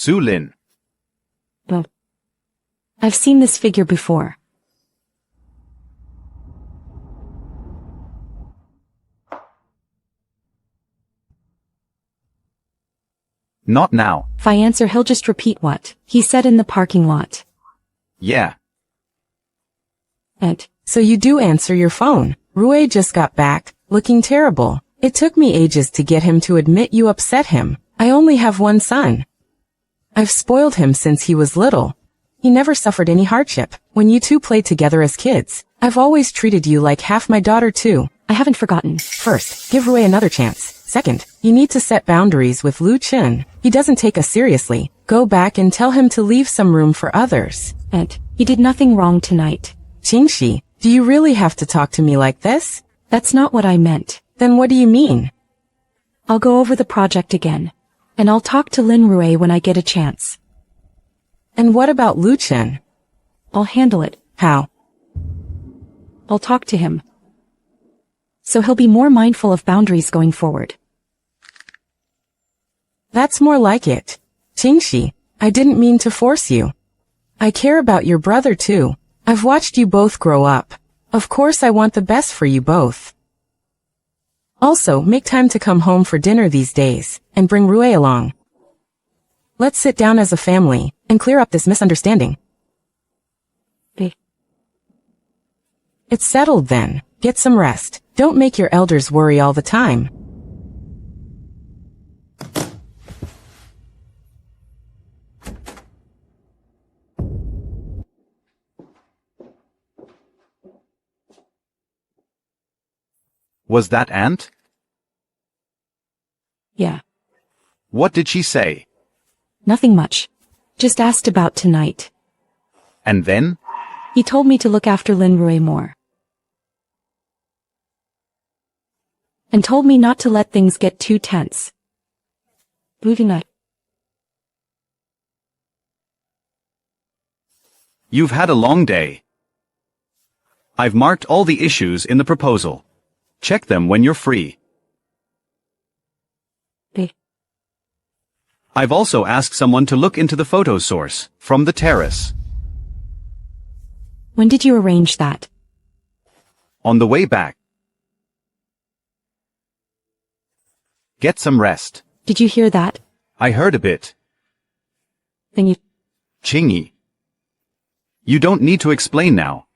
Su Lin. Well, I've seen this figure before. Not now. If I answer, he'll just repeat what he said in the parking lot. Yeah. Ed. So you do answer your phone. Rui just got back, looking terrible. It took me ages to get him to admit you upset him. I only have one son. I've spoiled him since he was little. He never suffered any hardship. When you two played together as kids, I've always treated you like half my daughter too. I haven't forgotten. First, give Rui another chance. Second, you need to set boundaries with Lu Chen. He doesn't take us seriously. Go back and tell him to leave some room for others. Ed, he did nothing wrong tonight. Qingyi, do you really have to talk to me like this? That's not what I meant. Then what do you mean? I'll go over the project again, and I'll talk to Lin Rui when I get a chance. And what about Lu Chen? I'll handle it. How? I'll talk to him, so he'll be more mindful of boundaries going forward. That's more like it. Qingyi, I didn't mean to force you. I care about your brother too. I've watched you both grow up. Of course I want the best for you both. Also, make time to come home for dinner these days, and bring Rui along. Let's sit down as a family, and clear up this misunderstanding. It's settled then. Get some rest. Don't make your elders worry all the time. Was that Aunt? Yeah. What did she say? Nothing much. Just asked about tonight. And then? He told me to look after Lin Rui more. And told me not to let things get too tense. Moving on. You've had a long day. I've marked all the issues in the proposal. Check them when you're free. I've also asked someone to look into the photo source from the terrace. When did you arrange that? On the way back. Get some rest. Did you hear that? I heard a bit. Then you... Qingyi. You don't need to explain now.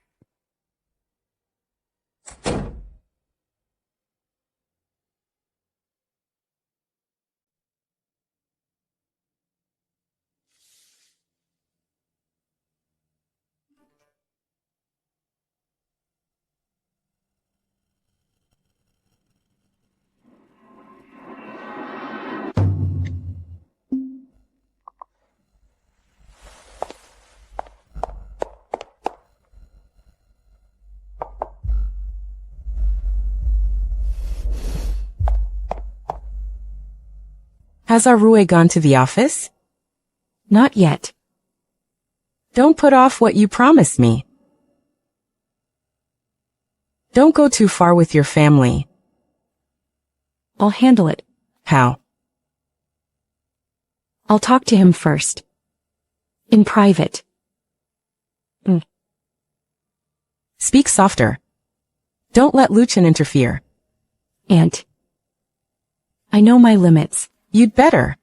Has our Rui gone to the office? Not yet. Don't put off what you promised me. Don't go too far with your family. I'll handle it. How? I'll talk to him first. In private. Speak softer. Don't let Lu Chen interfere. Aunt. I know my limits. You'd better.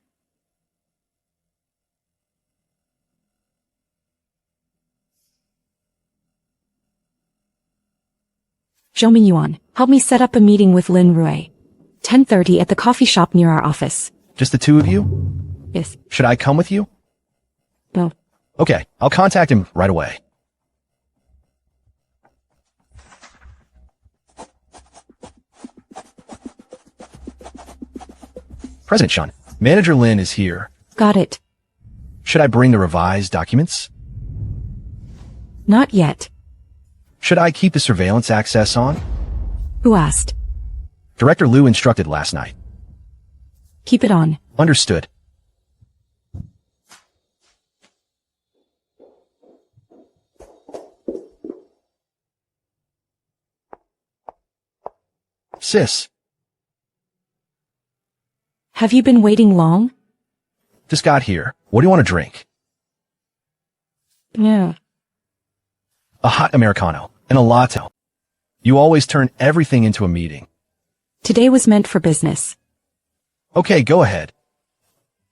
Zhou Mingyuan, help me set up a meeting with Lin Rui. 10:30 at the coffee shop near our office. Just the two of you? Yes. Should I come with you? No. Okay, I'll contact him right away. President Shen, Manager Lin is here. Got it. Should I bring the revised documents? Not yet. Should I keep the surveillance access on? Who asked? Director Liu instructed last night. Keep it on. Understood. Sis. Have you been waiting long? Just got here. What do you want to drink? Yeah. A hot Americano and a latte. You always turn everything into a meeting. Today was meant for business. Okay, go ahead.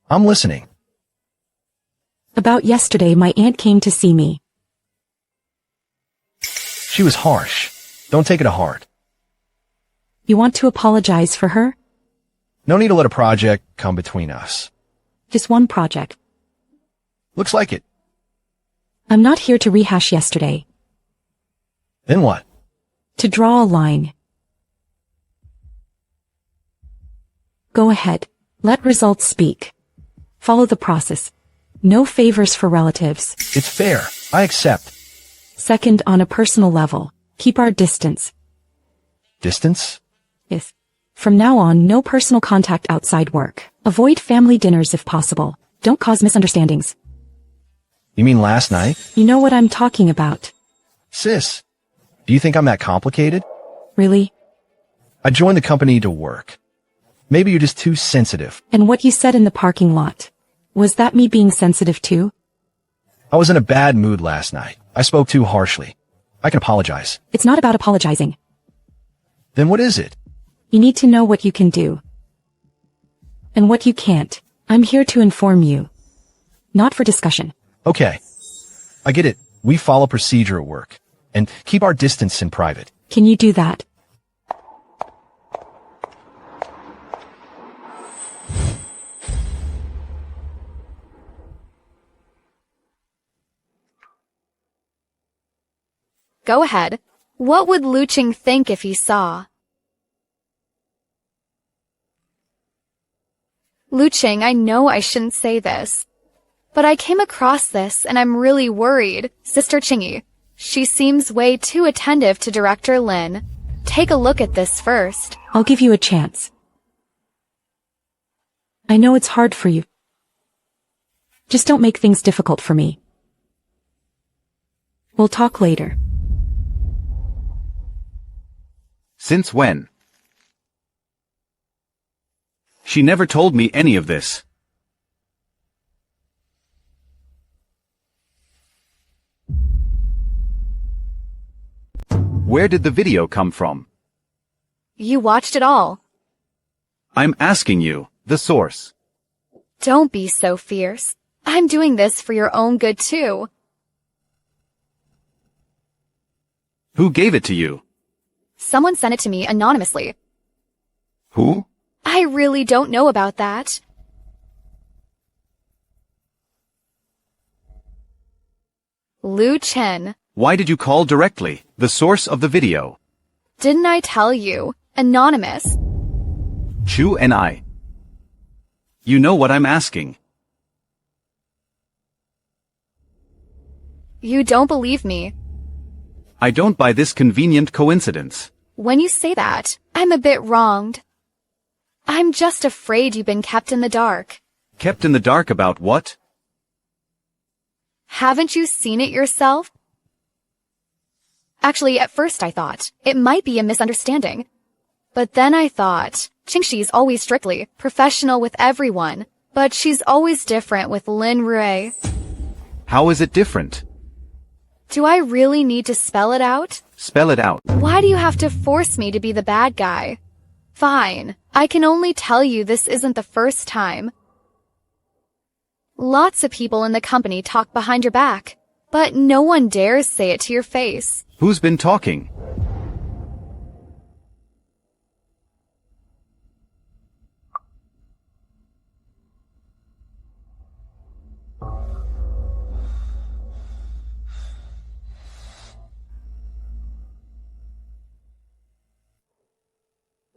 I'm listening. About yesterday, my aunt came to see me. She was harsh. Don't take it to heart. You want to apologize for her? No need to let a project come between us. Just one project. Looks like it. I'm not here to rehash yesterday. Then what? To draw a line. Go ahead. Let results speak. Follow the process. No favors for relatives. It's fair. I accept. Second, on a personal level, keep our distance. Distance? Yes. From now on, no personal contact outside work. Avoid family dinners if possible. Don't cause misunderstandings. You mean last night? You know what I'm talking about. Sis, do you think I'm that complicated? Really? I joined the company to work. Maybe you're just too sensitive. And what you said in the parking lot. Was that me being sensitive too? I was in a bad mood last night. I spoke too harshly. I can apologize. It's not about apologizing. Then what is it? You need to know what you can do. And what you can't. I'm here to inform you. Not for discussion. Okay. I get it. We follow procedure at work. And keep our distance in private. Can you do that? Go ahead. What would Lu Chen think if he saw? Lu Chen, I know I shouldn't say this, but I came across this and I'm really worried. Sister Qingyi, she seems way too attentive to Director Lin. Take a look at this first. I'll give you a chance. I know it's hard for you. Just don't make things difficult for me. We'll talk later. Since when? She never told me any of this. Where did the video come from? You watched it all. I'm asking you, the source. Don't be so fierce. I'm doing this for your own good too. Who gave it to you? Someone sent it to me anonymously. Who? I really don't know about that. Lu Chen. Why did you call directly, the source of the video? Didn't I tell you? Anonymous. Chu and I. You know what I'm asking. You don't believe me. I don't buy this convenient coincidence. When you say that, I'm a bit wronged. I'm just afraid you've been kept in the dark. Kept in the dark about what? Haven't you seen it yourself? Actually, at first I thought it might be a misunderstanding. But then I thought, Qingxi's always strictly professional with everyone, but she's always different with Lin Rui. How is it different? Do I really need to spell it out? Spell it out. Why do you have to force me to be the bad guy? Fine, I can only tell you this isn't the first time. Lots of people in the company talk behind your back, but no one dares say it to your face. Who's been talking?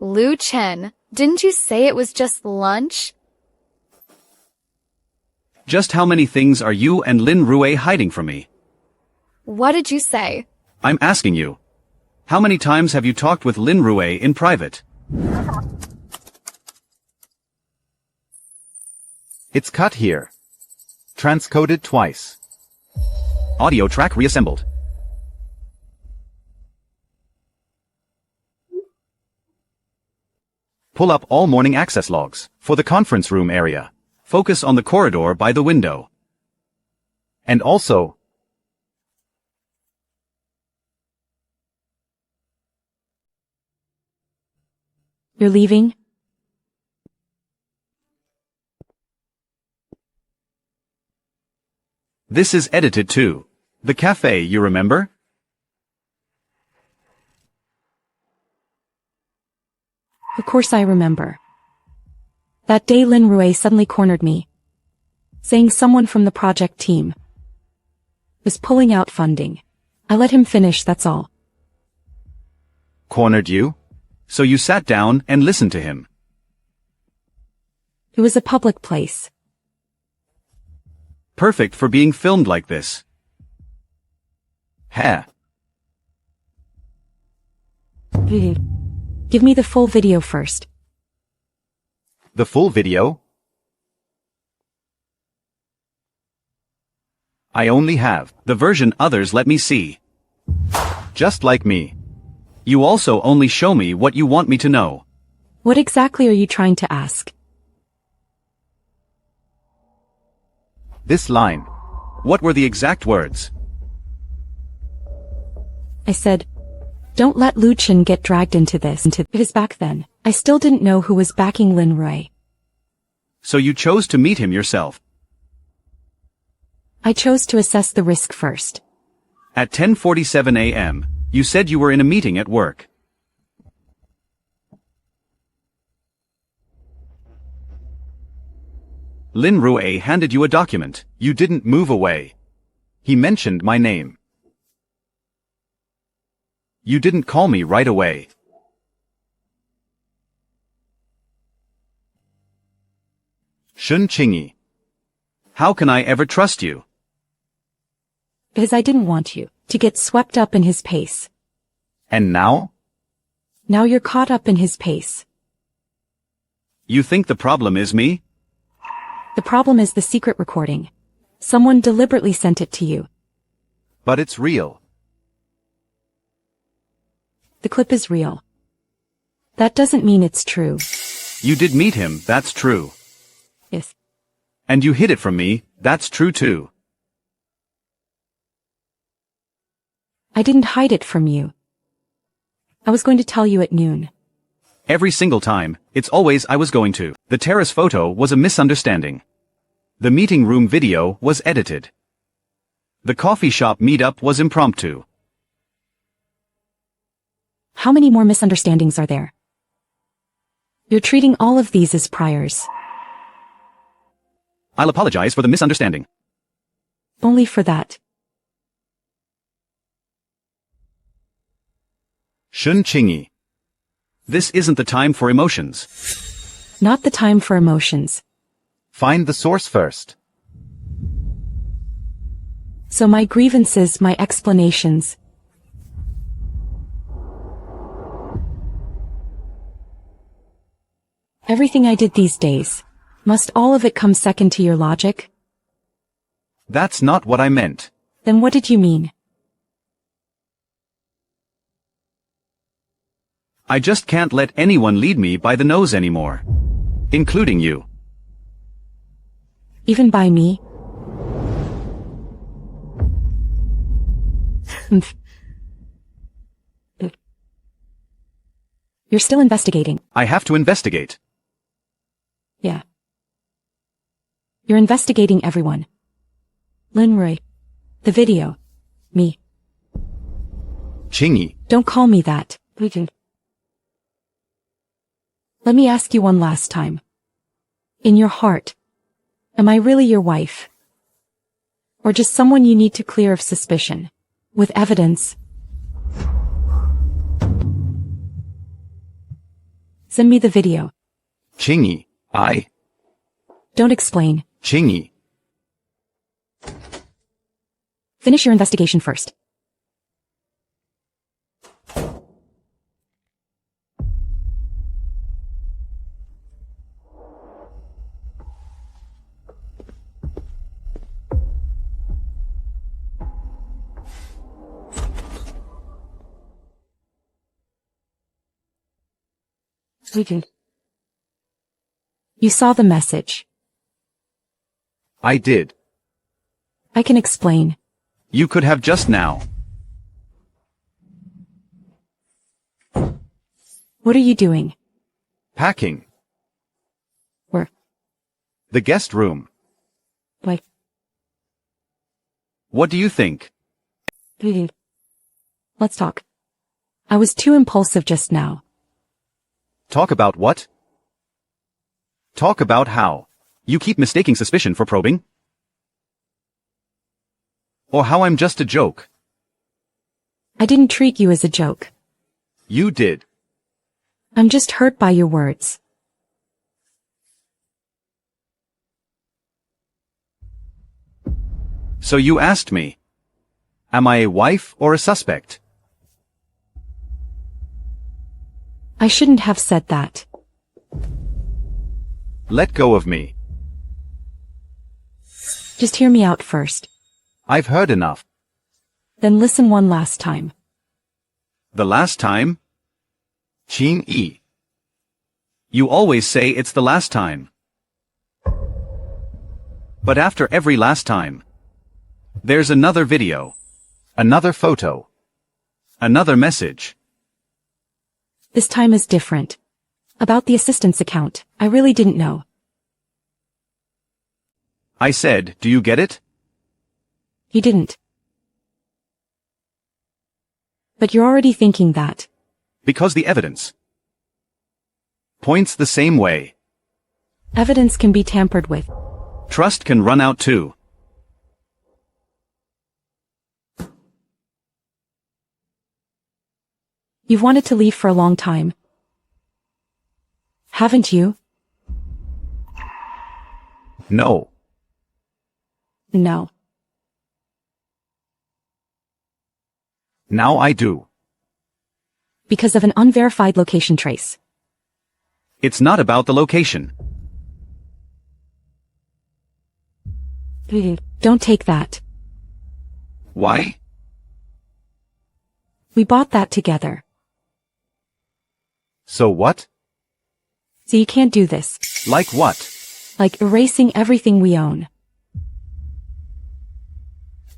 Lu Chen, didn't you say it was just lunch? Just how many things are you and Lin Rui hiding from me? What did you say? I'm asking you. How many times have you talked with Lin Rui in private? It's cut here. Transcoded twice. Audio track reassembled. Pull up all morning access logs for the conference room area. Focus on the corridor by the window. And also, You're leaving? This is edited too. The cafe, you remember? Of course I remember. That day Lin Rui suddenly cornered me, saying someone from the project team was pulling out funding. I let him finish, that's all. Cornered you? So you sat down and listened to him. It was a public place. Perfect for being filmed like this. Ha. Give me the full video first. The full video? I only have the version others let me see. Just like me. You also only show me what you want me to know. What exactly are you trying to ask? This line. What were the exact words? I said, don't let Lu Chen get dragged into this. Because back then, I still didn't know who was backing Lin Rui. So you chose to meet him yourself. I chose to assess the risk first. At 10:47 a.m., you said you were in a meeting at work. Lin Rui handed you a document. You didn't move away. He mentioned my name. You didn't call me right away. Shen Qingyi. How can I ever trust you? Because I didn't want you to get swept up in his pace. And now? Now you're caught up in his pace. You think the problem is me? The problem is the secret recording. Someone deliberately sent it to you. But it's real. The clip is real. That doesn't mean it's true. You did meet him, that's true. Yes. And you hid it from me, that's true too. I didn't hide it from you. I was going to tell you at noon. Every single time, it's always I was going to. The terrace photo was a misunderstanding. The meeting room video was edited. The coffee shop meetup was impromptu. How many more misunderstandings are there? You're treating all of these as priors. I'll apologize for the misunderstanding. Only for that. Shen Qingyi. This isn't the time for emotions. Not the time for emotions. Find the source first. So my grievances, my explanations. Everything I did these days. Must all of it come second to your logic? That's not what I meant. Then what did you mean? I just can't let anyone lead me by the nose anymore. Including you. Even by me? You're still investigating. I have to investigate. Yeah. You're investigating everyone. Lin Rui. The video. Me. Qingyi. Don't call me that. Let me ask you one last time. In your heart, am I really your wife? Or just someone you need to clear of suspicion? With evidence? Send me the video. Qingyi. Don't explain. Qingyi. Finish your investigation first. You saw the message. I did. I can explain. You could have just now. What are you doing? Packing. Where? The guest room. Like, What do you think? let's talk. I was too impulsive just now. Talk about what? Talk about how. You keep mistaking suspicion for probing? Or how I'm just a joke. I didn't treat you as a joke. You did. I'm just hurt by your words. So you asked me. Am I a wife or a suspect? I shouldn't have said that. Let go of me. Just hear me out first. I've heard enough. Then listen one last time. The last time? Qingyi. You always say it's the last time. But after every last time, there's another video, another photo, another message. This time is different. About the assistant's account, I really didn't know. I said, do you get it? You didn't. But you're already thinking that. Because the evidence points the same way. Evidence can be tampered with. Trust can run out too. You've wanted to leave for a long time. Haven't you? No. No. Now I do. Because of an unverified location trace. It's not about the location. Don't take that. Why? We bought that together. So what? So you can't do this. Like what? Like erasing everything we own.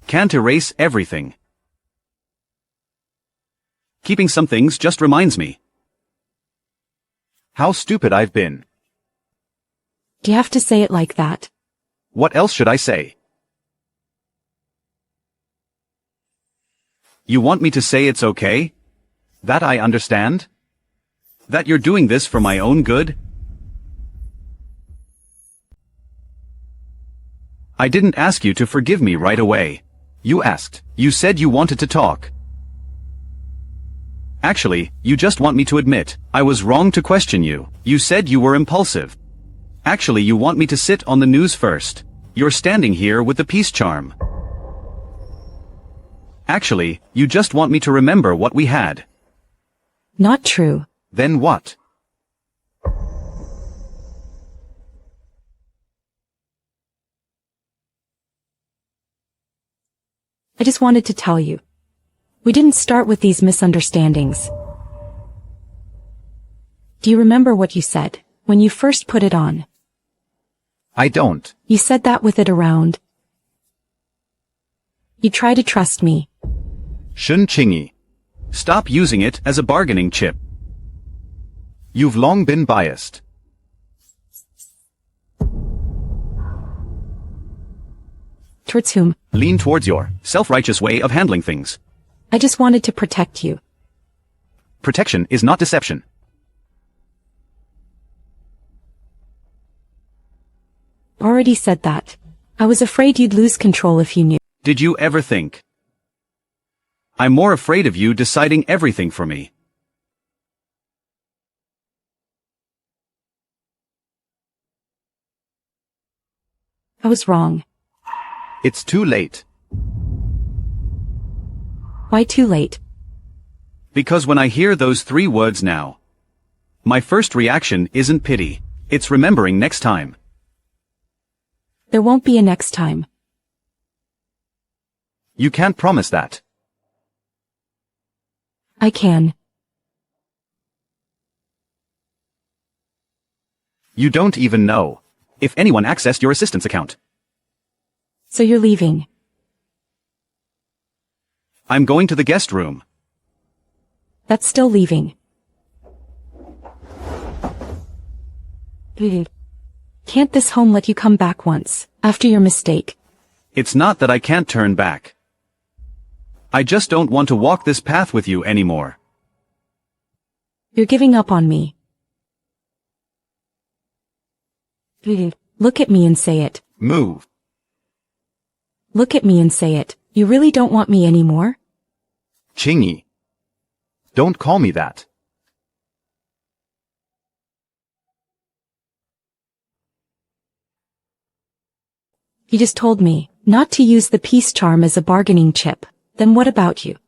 Can't erase everything. Keeping some things just reminds me how stupid I've been. Do you have to say it like that? What else should I say? You want me to say it's okay? That I understand? That you're doing this for my own good? I didn't ask you to forgive me right away. You asked. You said you wanted to talk. Actually, you just want me to admit, I was wrong to question you. You said you were impulsive. Actually, you want me to sit on the news first. You're standing here with the peace charm. Actually, you just want me to remember what we had. Not true. Then what? I just wanted to tell you. We didn't start with these misunderstandings. Do you remember what you said when you first put it on? I don't. You said that with it around. You try to trust me. Shen Qingyi. Stop using it as a bargaining chip. You've long been biased. Towards whom? Lean towards your self-righteous way of handling things. I just wanted to protect you. Protection is not deception. Already said that. I was afraid you'd lose control if you knew. Did you ever think? I'm more afraid of you deciding everything for me. I was wrong. It's too late. Why too late? Because when I hear those 3 words now, my first reaction isn't pity. It's remembering next time. There won't be a next time. You can't promise that. I can. You don't even know if anyone accessed your assistant's account. So you're leaving. I'm going to the guest room. That's still leaving. Can't this home let you come back once, after your mistake? It's not that I can't turn back. I just don't want to walk this path with you anymore. You're giving up on me. Look at me and say it. Move. Look at me and say it. You really don't want me anymore? Qingyi. Don't call me that. You just told me not to use the peace charm as a bargaining chip. Then what about you?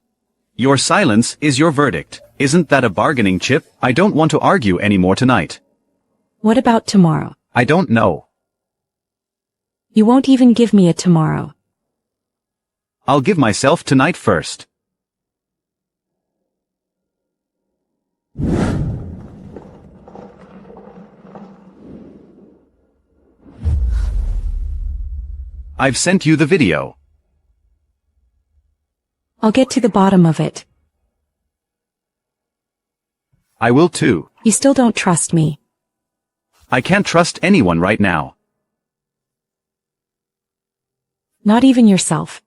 Your silence is your verdict. Isn't that a bargaining chip? I don't want to argue anymore tonight. What about tomorrow? I don't know. You won't even give me a tomorrow. I'll give myself tonight first. I've sent you the video. I'll get to the bottom of it. I will too. You still don't trust me. I can't trust anyone right now. Not even yourself.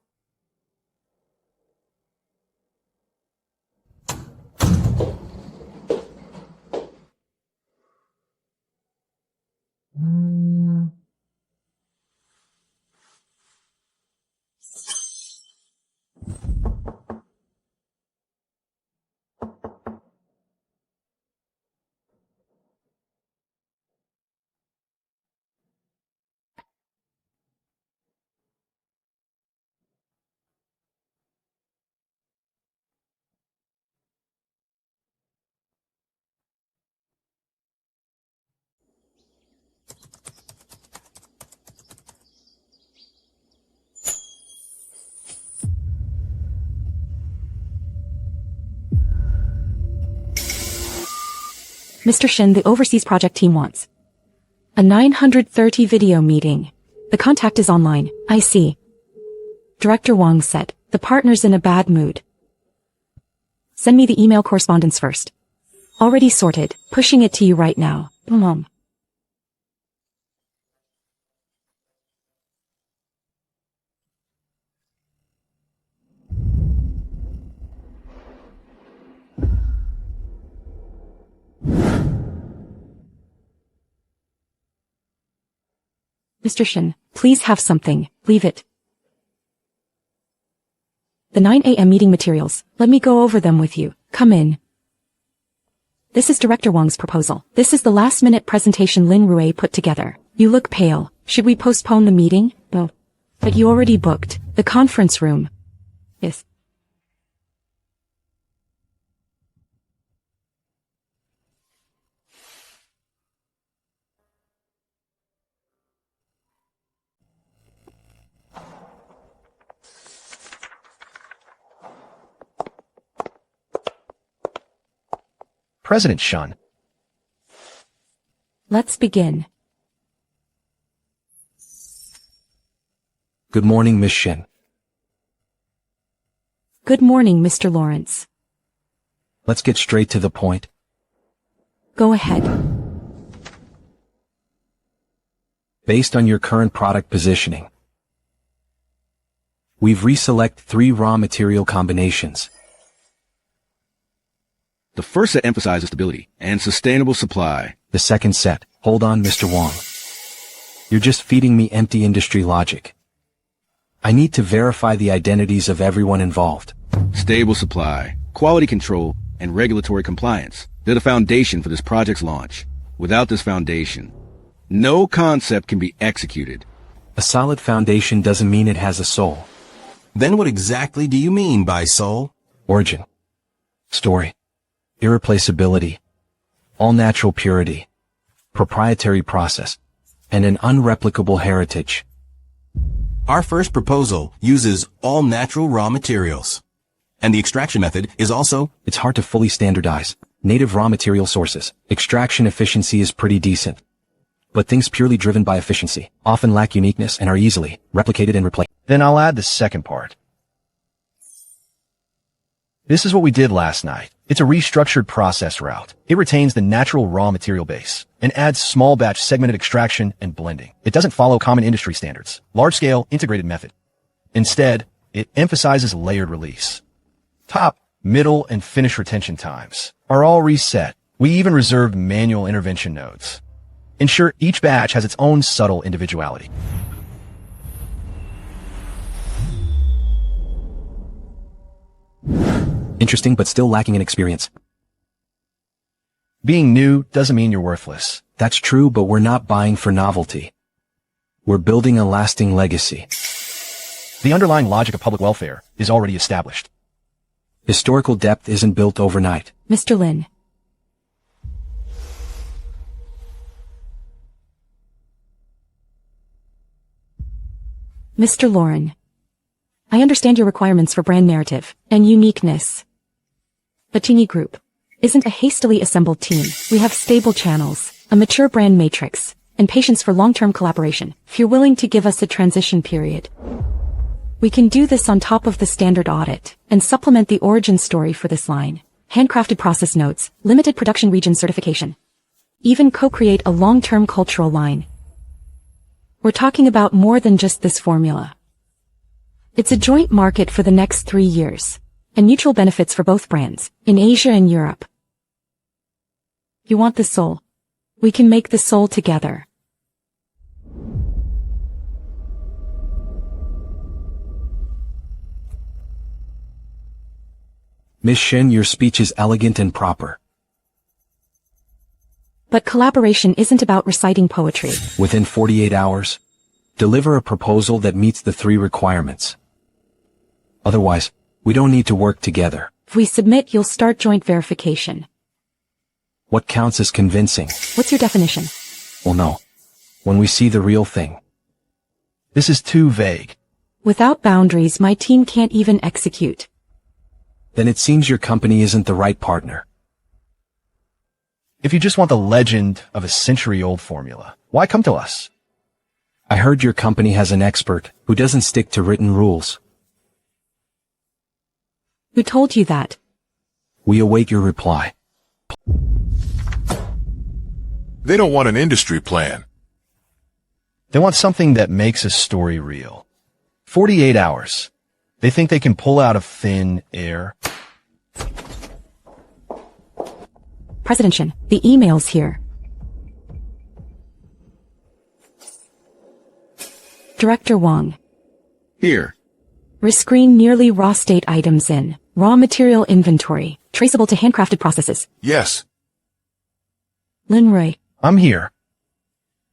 Mr. Shen, the overseas project team wants a 930 video meeting. The contact is online. I see. Director Wang said, the partner's in a bad mood. Send me the email correspondence first. Already sorted. Pushing it to you right now. Mr. Shen, please have something. Leave it. The 9 a.m. meeting materials. Let me go over them with you. Come in. This is Director Wang's proposal. This is the last-minute presentation Lin Rui put together. You look pale. Should we postpone the meeting? No. But you already booked the conference room. Yes. President Shen. Let's begin. Good morning, Miss Shen. Good morning, Mr. Lawrence. Let's get straight to the point. Go ahead. Based on your current product positioning, we've reselect 3 raw material combinations. The first set emphasizes stability and sustainable supply. The second set, hold on, Mr. Wang. You're just feeding me empty industry logic. I need to verify the identities of everyone involved. Stable supply, quality control, and regulatory compliance. They're the foundation for this project's launch. Without this foundation, no concept can be executed. A solid foundation doesn't mean it has a soul. Then what exactly do you mean by soul? Origin. Story. Irreplaceability. All-natural purity. Proprietary process. And an unreplicable heritage. Our first proposal uses all natural raw materials. And the extraction method is also... It's hard to fully standardize. Native raw material sources. Extraction efficiency is pretty decent. but things purely driven by efficiency often lack uniqueness and are easily replicated and replaced. Then I'll add the second part. This is what we did last night. It's a restructured process route. It retains the natural raw material base and adds small batch segmented extraction and blending. It doesn't follow common industry standards, large-scale integrated method. Instead, it emphasizes layered release. Top, middle, and finish retention times are all reset. We even reserved manual intervention nodes. Ensure each batch has its own subtle individuality. Interesting but still lacking in experience. Being new doesn't mean you're worthless. That's true, but we're not buying for novelty. We're building a lasting legacy. The underlying logic of public welfare is already established. Historical depth isn't built overnight. Mr. Lin. Mr. Lauren. I understand your requirements for brand narrative and uniqueness. But Qingyi Group isn't a hastily assembled team. We have stable channels, a mature brand matrix, and patience for long-term collaboration. If you're willing to give us a transition period, we can do this on top of the standard audit and supplement the origin story for this line. Handcrafted process notes, limited production region certification. Even co-create a long-term cultural line. We're talking about more than just this formula. It's a joint market for the next 3 years, and mutual benefits for both brands, in Asia and Europe. You want the soul? We can make the soul together. Miss Shen, your speech is elegant and proper. But collaboration isn't about reciting poetry. Within 48 hours, deliver a proposal that meets the 3 requirements. Otherwise, we don't need to work together. If we submit, you'll start joint verification. What counts as convincing? What's your definition? Well, no. When we see the real thing. This is too vague. Without boundaries, my team can't even execute. Then it seems your company isn't the right partner. If you just want the legend of a century-old formula, why come to us? I heard your company has an expert who doesn't stick to written rules. Who told you that? We await your reply. They don't want an industry plan. They want something that makes a story real. 48 hours. They think they can pull out of thin air. President Shen, the email's here. Director Wang. Here. Rescreen nearly raw state items in raw material inventory, traceable to handcrafted processes. Yes. Lin Rui. I'm here.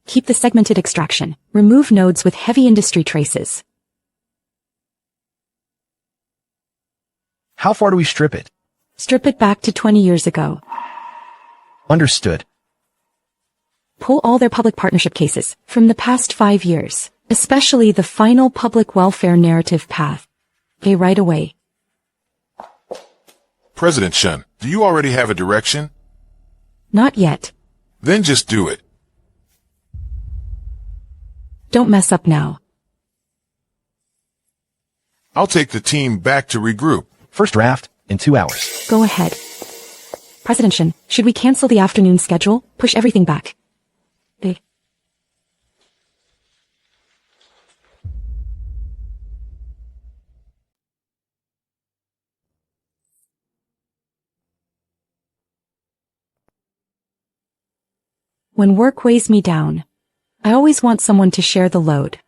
Keep the segmented extraction. Remove nodes with heavy industry traces. How far do we strip it? Strip it back to 20 years ago. Understood. Pull all their public partnership cases from the past 5 years, especially the final public welfare narrative path. Okay, right away. President Shen, do you already have a direction? Not yet. Then just do it. Don't mess up now. I'll take the team back to regroup. First draft in 2 hours. Go ahead. President Shen, should we cancel the afternoon schedule? Push everything back. They. When work weighs me down, I always want someone to share the load.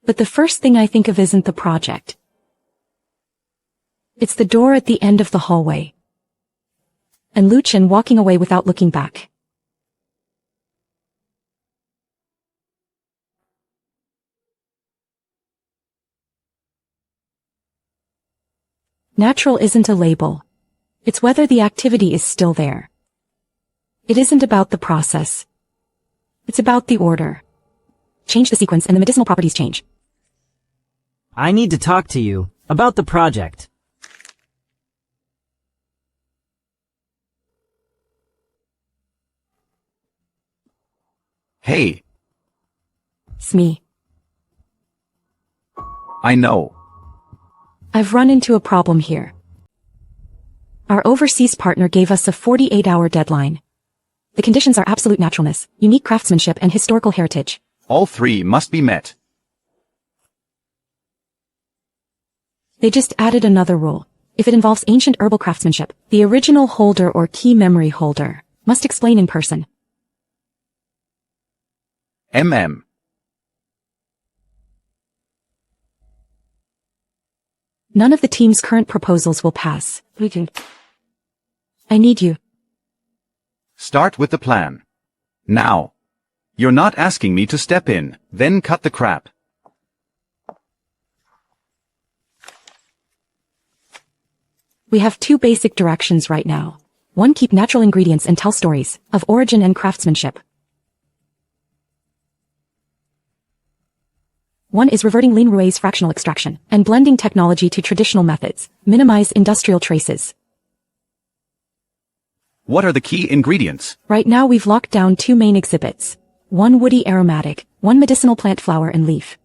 But the first thing I think of isn't the project. It's the door at the end of the hallway. And Lu Chen walking away without looking back. Natural isn't a label. It's whether the activity is still there. It isn't about the process. It's about the order. Change the sequence and the medicinal properties change. I need to talk to you about the project. Hey, It's me. I know. I've run into a problem here. Our overseas partner gave us a 48-hour deadline. The conditions are absolute naturalness, unique craftsmanship, and historical heritage. All three must be met. They just added another rule. If it involves ancient herbal craftsmanship, the original holder or key memory holder must explain in person. None of the team's current proposals will pass. I need you. Start with the plan. Now. You're not asking me to step in, then cut the crap. We have two basic directions right now. One, keep natural ingredients and tell stories of origin and craftsmanship. One is reverting Lin Rui's fractional extraction and blending technology to traditional methods, minimize industrial traces. What are the key ingredients? Right now we've locked down two main exhibits. One woody aromatic, one medicinal plant flower and leaf.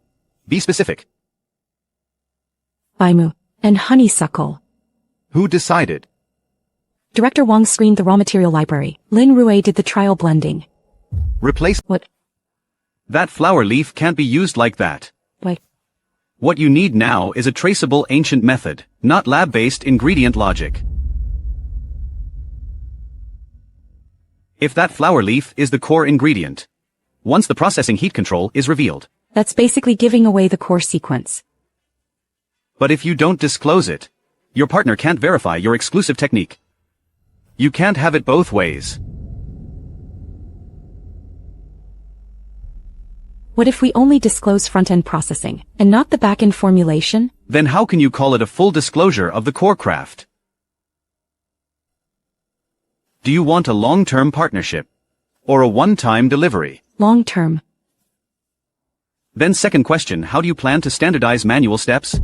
Be specific. Baimu and honeysuckle. Who decided? Director Wang screened the raw material library. Lin Rui did the trial blending. Replace What? That flower leaf can't be used like that. Why? What you need now is a traceable ancient method, not lab-based ingredient logic. If that flower leaf is the core ingredient, once the processing heat control is revealed. That's basically giving away the core sequence. But if you don't disclose it, your partner can't verify your exclusive technique. You can't have it both ways. What if we only disclose front-end processing, and not the back-end formulation? Then how can you call it a full disclosure of the core craft? Do you want a long-term partnership? Or a one-time delivery? Long-term. Then second question, how do you plan to standardize manual steps?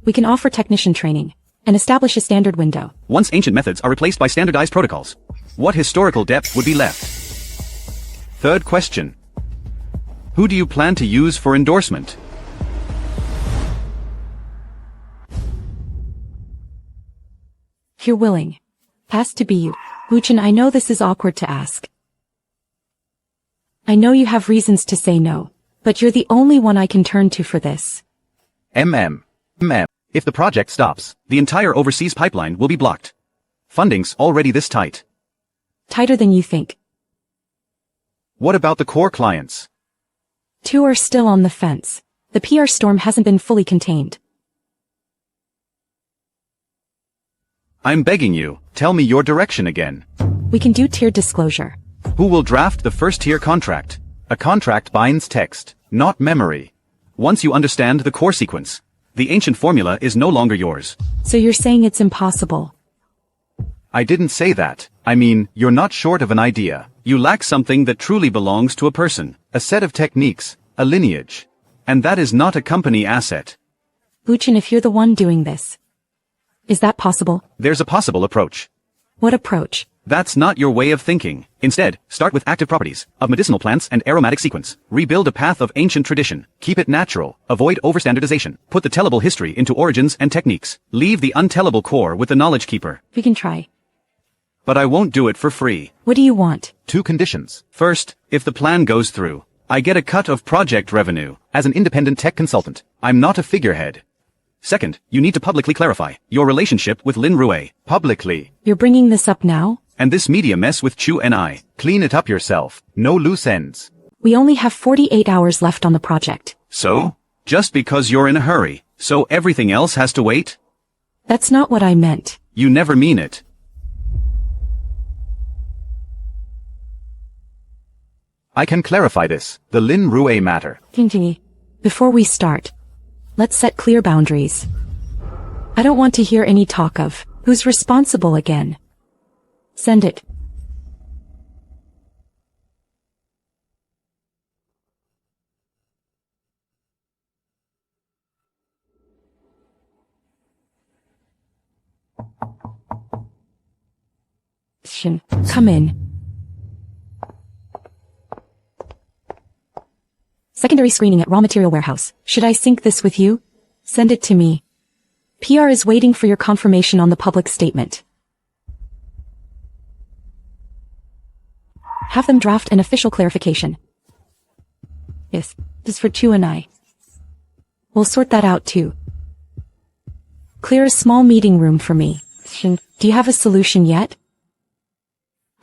We can offer technician training, and establish a standard window. Once ancient methods are replaced by standardized protocols, what historical depth would be left? Third question. Who do you plan to use for endorsement? You're willing. Has to be you. Lu Chen, I know this is awkward to ask. I know you have reasons to say no, but you're the only one I can turn to for this. If the project stops, the entire overseas pipeline will be blocked. Funding's already this tight. Tighter than you think. What about the core clients? Two are still on the fence. The PR storm hasn't been fully contained. I'm begging you, tell me your direction again. We can do tiered disclosure. Who will draft the first tier contract? A contract binds text, not memory. Once you understand the core sequence, the ancient formula is no longer yours. So you're saying it's impossible? I didn't say that. I mean, you're not short of an idea. You lack something that truly belongs to a person, a set of techniques, a lineage. And that is not a company asset. Lu Chen, if you're the one doing this, is that possible? There's a possible approach. What approach? That's not your way of thinking. Instead, start with active properties of medicinal plants and aromatic sequence. Rebuild a path of ancient tradition. Keep it natural. Avoid overstandardization. Put the tellable history into origins and techniques. Leave the untellable core with the knowledge keeper. We can try. But I won't do it for free. What do you want? 2 conditions. First, if the plan goes through, I get a cut of project revenue. As an independent tech consultant, I'm not a figurehead. Second, you need to publicly clarify your relationship with Lin Rui. Publicly. You're bringing this up now? And this media mess with Chu and I. Clean it up yourself. No loose ends. We only have 48 hours left on the project. So? Just because you're in a hurry, so everything else has to wait? That's not what I meant. You never mean it. I can clarify this. The Lin Rui matter. Qingyi, before we start, let's set clear boundaries. I don't want to hear any talk of who's responsible again. Send it. Shen, come in. Secondary screening at raw material warehouse. Should I sync this with you? Send it to me. PR is waiting for your confirmation on the public statement. Have them draft an official clarification. Yes, this is for Chu and I. We'll sort that out too. Clear a small meeting room for me. Shen, do you have a solution yet?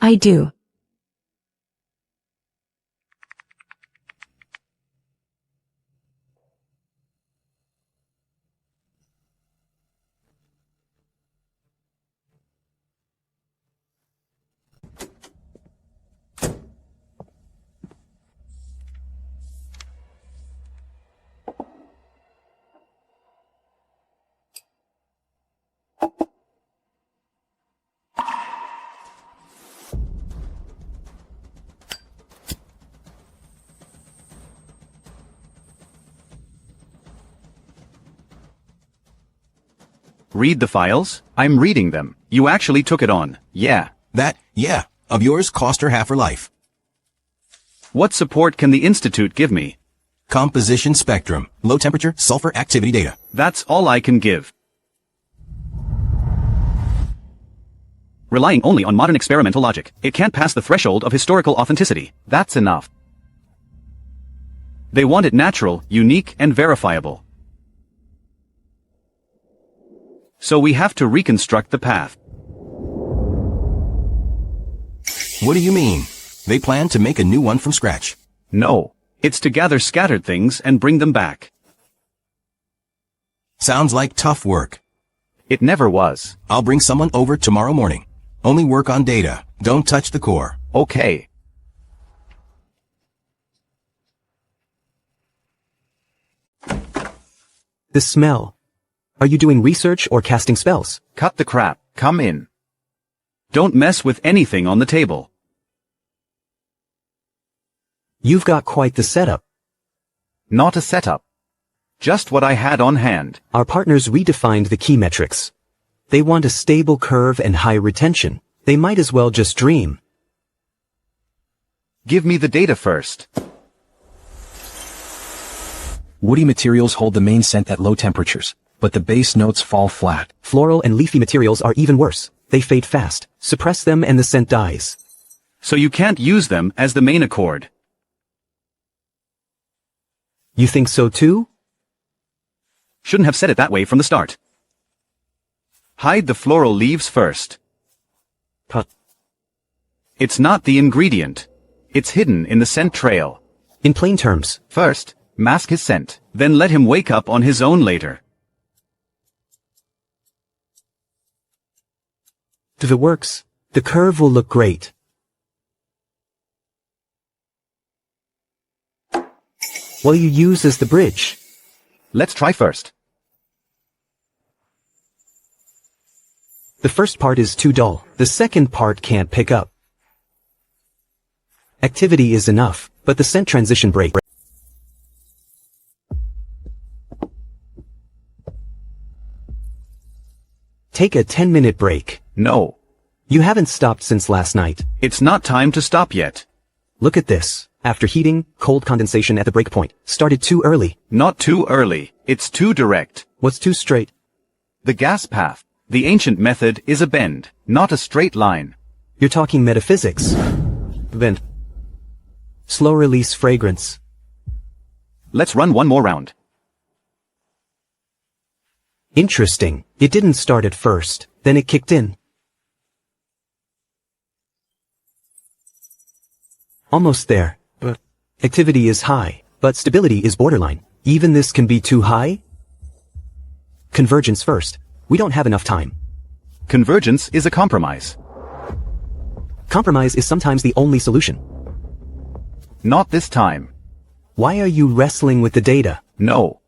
I do. Read the files? I'm reading them. You actually took it on. Yeah. That, yeah, of yours cost her half her life. What support can the Institute give me? Composition spectrum, low temperature, sulfur activity data. That's all I can give. Relying only on modern experimental logic, it can't pass the threshold of historical authenticity. That's enough. They want it natural, unique, and verifiable. So we have to reconstruct the path. What do you mean? They plan to make a new one from scratch. No. It's to gather scattered things and bring them back. Sounds like tough work. It never was. I'll bring someone over tomorrow morning. Only work on data. Don't touch the core. Okay. The smell. Are you doing research or casting spells? Cut the crap. Come in. Don't mess with anything on the table. You've got quite the setup. Not a setup. Just what I had on hand. Our partners redefined the key metrics. They want a stable curve and high retention. They might as well just dream. Give me the data first. Woody materials hold the main scent at low temperatures, but the base notes fall flat. Floral and leafy materials are even worse. They fade fast. Suppress them and the scent dies. So you can't use them as the main accord. You think so too? Shouldn't have said it that way from the start. Hide the floral leaves first. But it's not the ingredient. It's hidden in the scent trail. in plain terms, First, mask his scent. Then let him wake up on his own later. if it works, the curve will look great. What you use as the bridge? Let's try first. The first part is too dull. The second part can't pick up. Activity is enough, but the scent transition break. Take a 10-minute break. No. You haven't stopped since last night. It's not time to stop yet. Look at this. After heating, cold condensation at the breakpoint. Started too early. Not too early. It's too direct. What's too straight? The gas path. The ancient method is a bend, not a straight line. You're talking metaphysics. Then, slow release fragrance. Let's run one more round. Interesting. It didn't start at first, then it kicked in. Almost there. But activity is high, but stability is borderline. Even this can be too high? Convergence first. We don't have enough time. Convergence is a compromise. Compromise is sometimes the only solution. Not this time. Why are you wrestling with the data? No.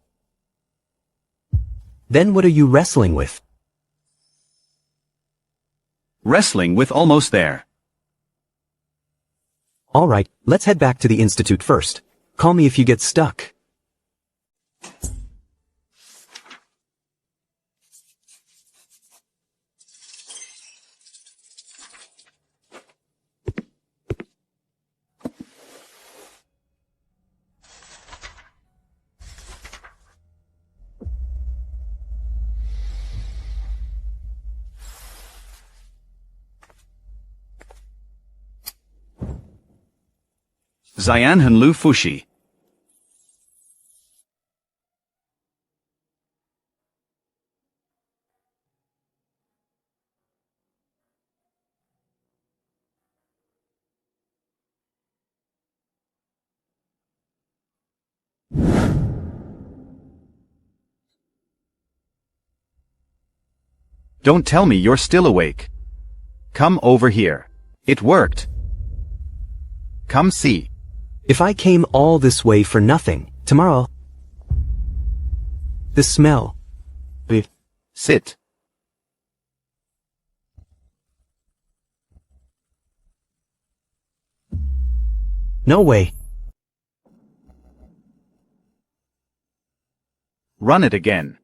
Then what are you wrestling with? Wrestling with almost there. All right, let's head back to the Institute first. Call me if you get stuck. Xianhan Lu Fushi. Don't tell me you're still awake. Come over here. It worked. Come see. If I came all this way for nothing, tomorrow... The smell. Sit. No way. Run it again.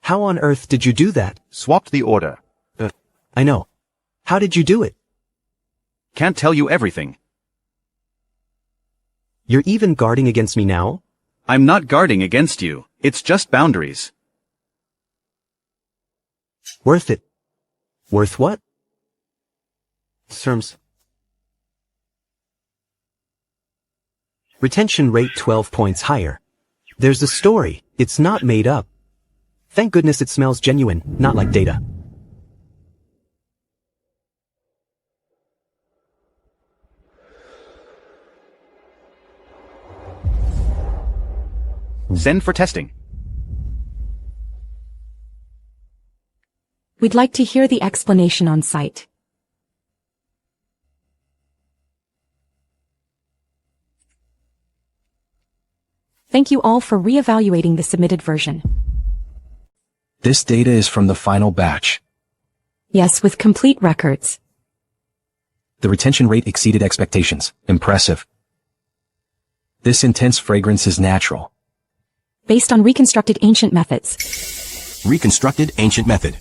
How on earth did you do that? Swapped the order. I know. How did you do it? Can't tell you everything. You're even guarding against me now? I'm not guarding against you. It's just boundaries. Worth it. Worth what? Terms. Retention rate 12 points higher. There's a story. It's not made up. Thank goodness it smells genuine, not like data. Send for testing. We'd like to hear the explanation on site. Thank you all for re-evaluating the submitted version. This data is from the final batch. Yes, with complete records. The retention rate exceeded expectations. Impressive. This intense fragrance is natural. Based on reconstructed ancient methods. Reconstructed ancient method.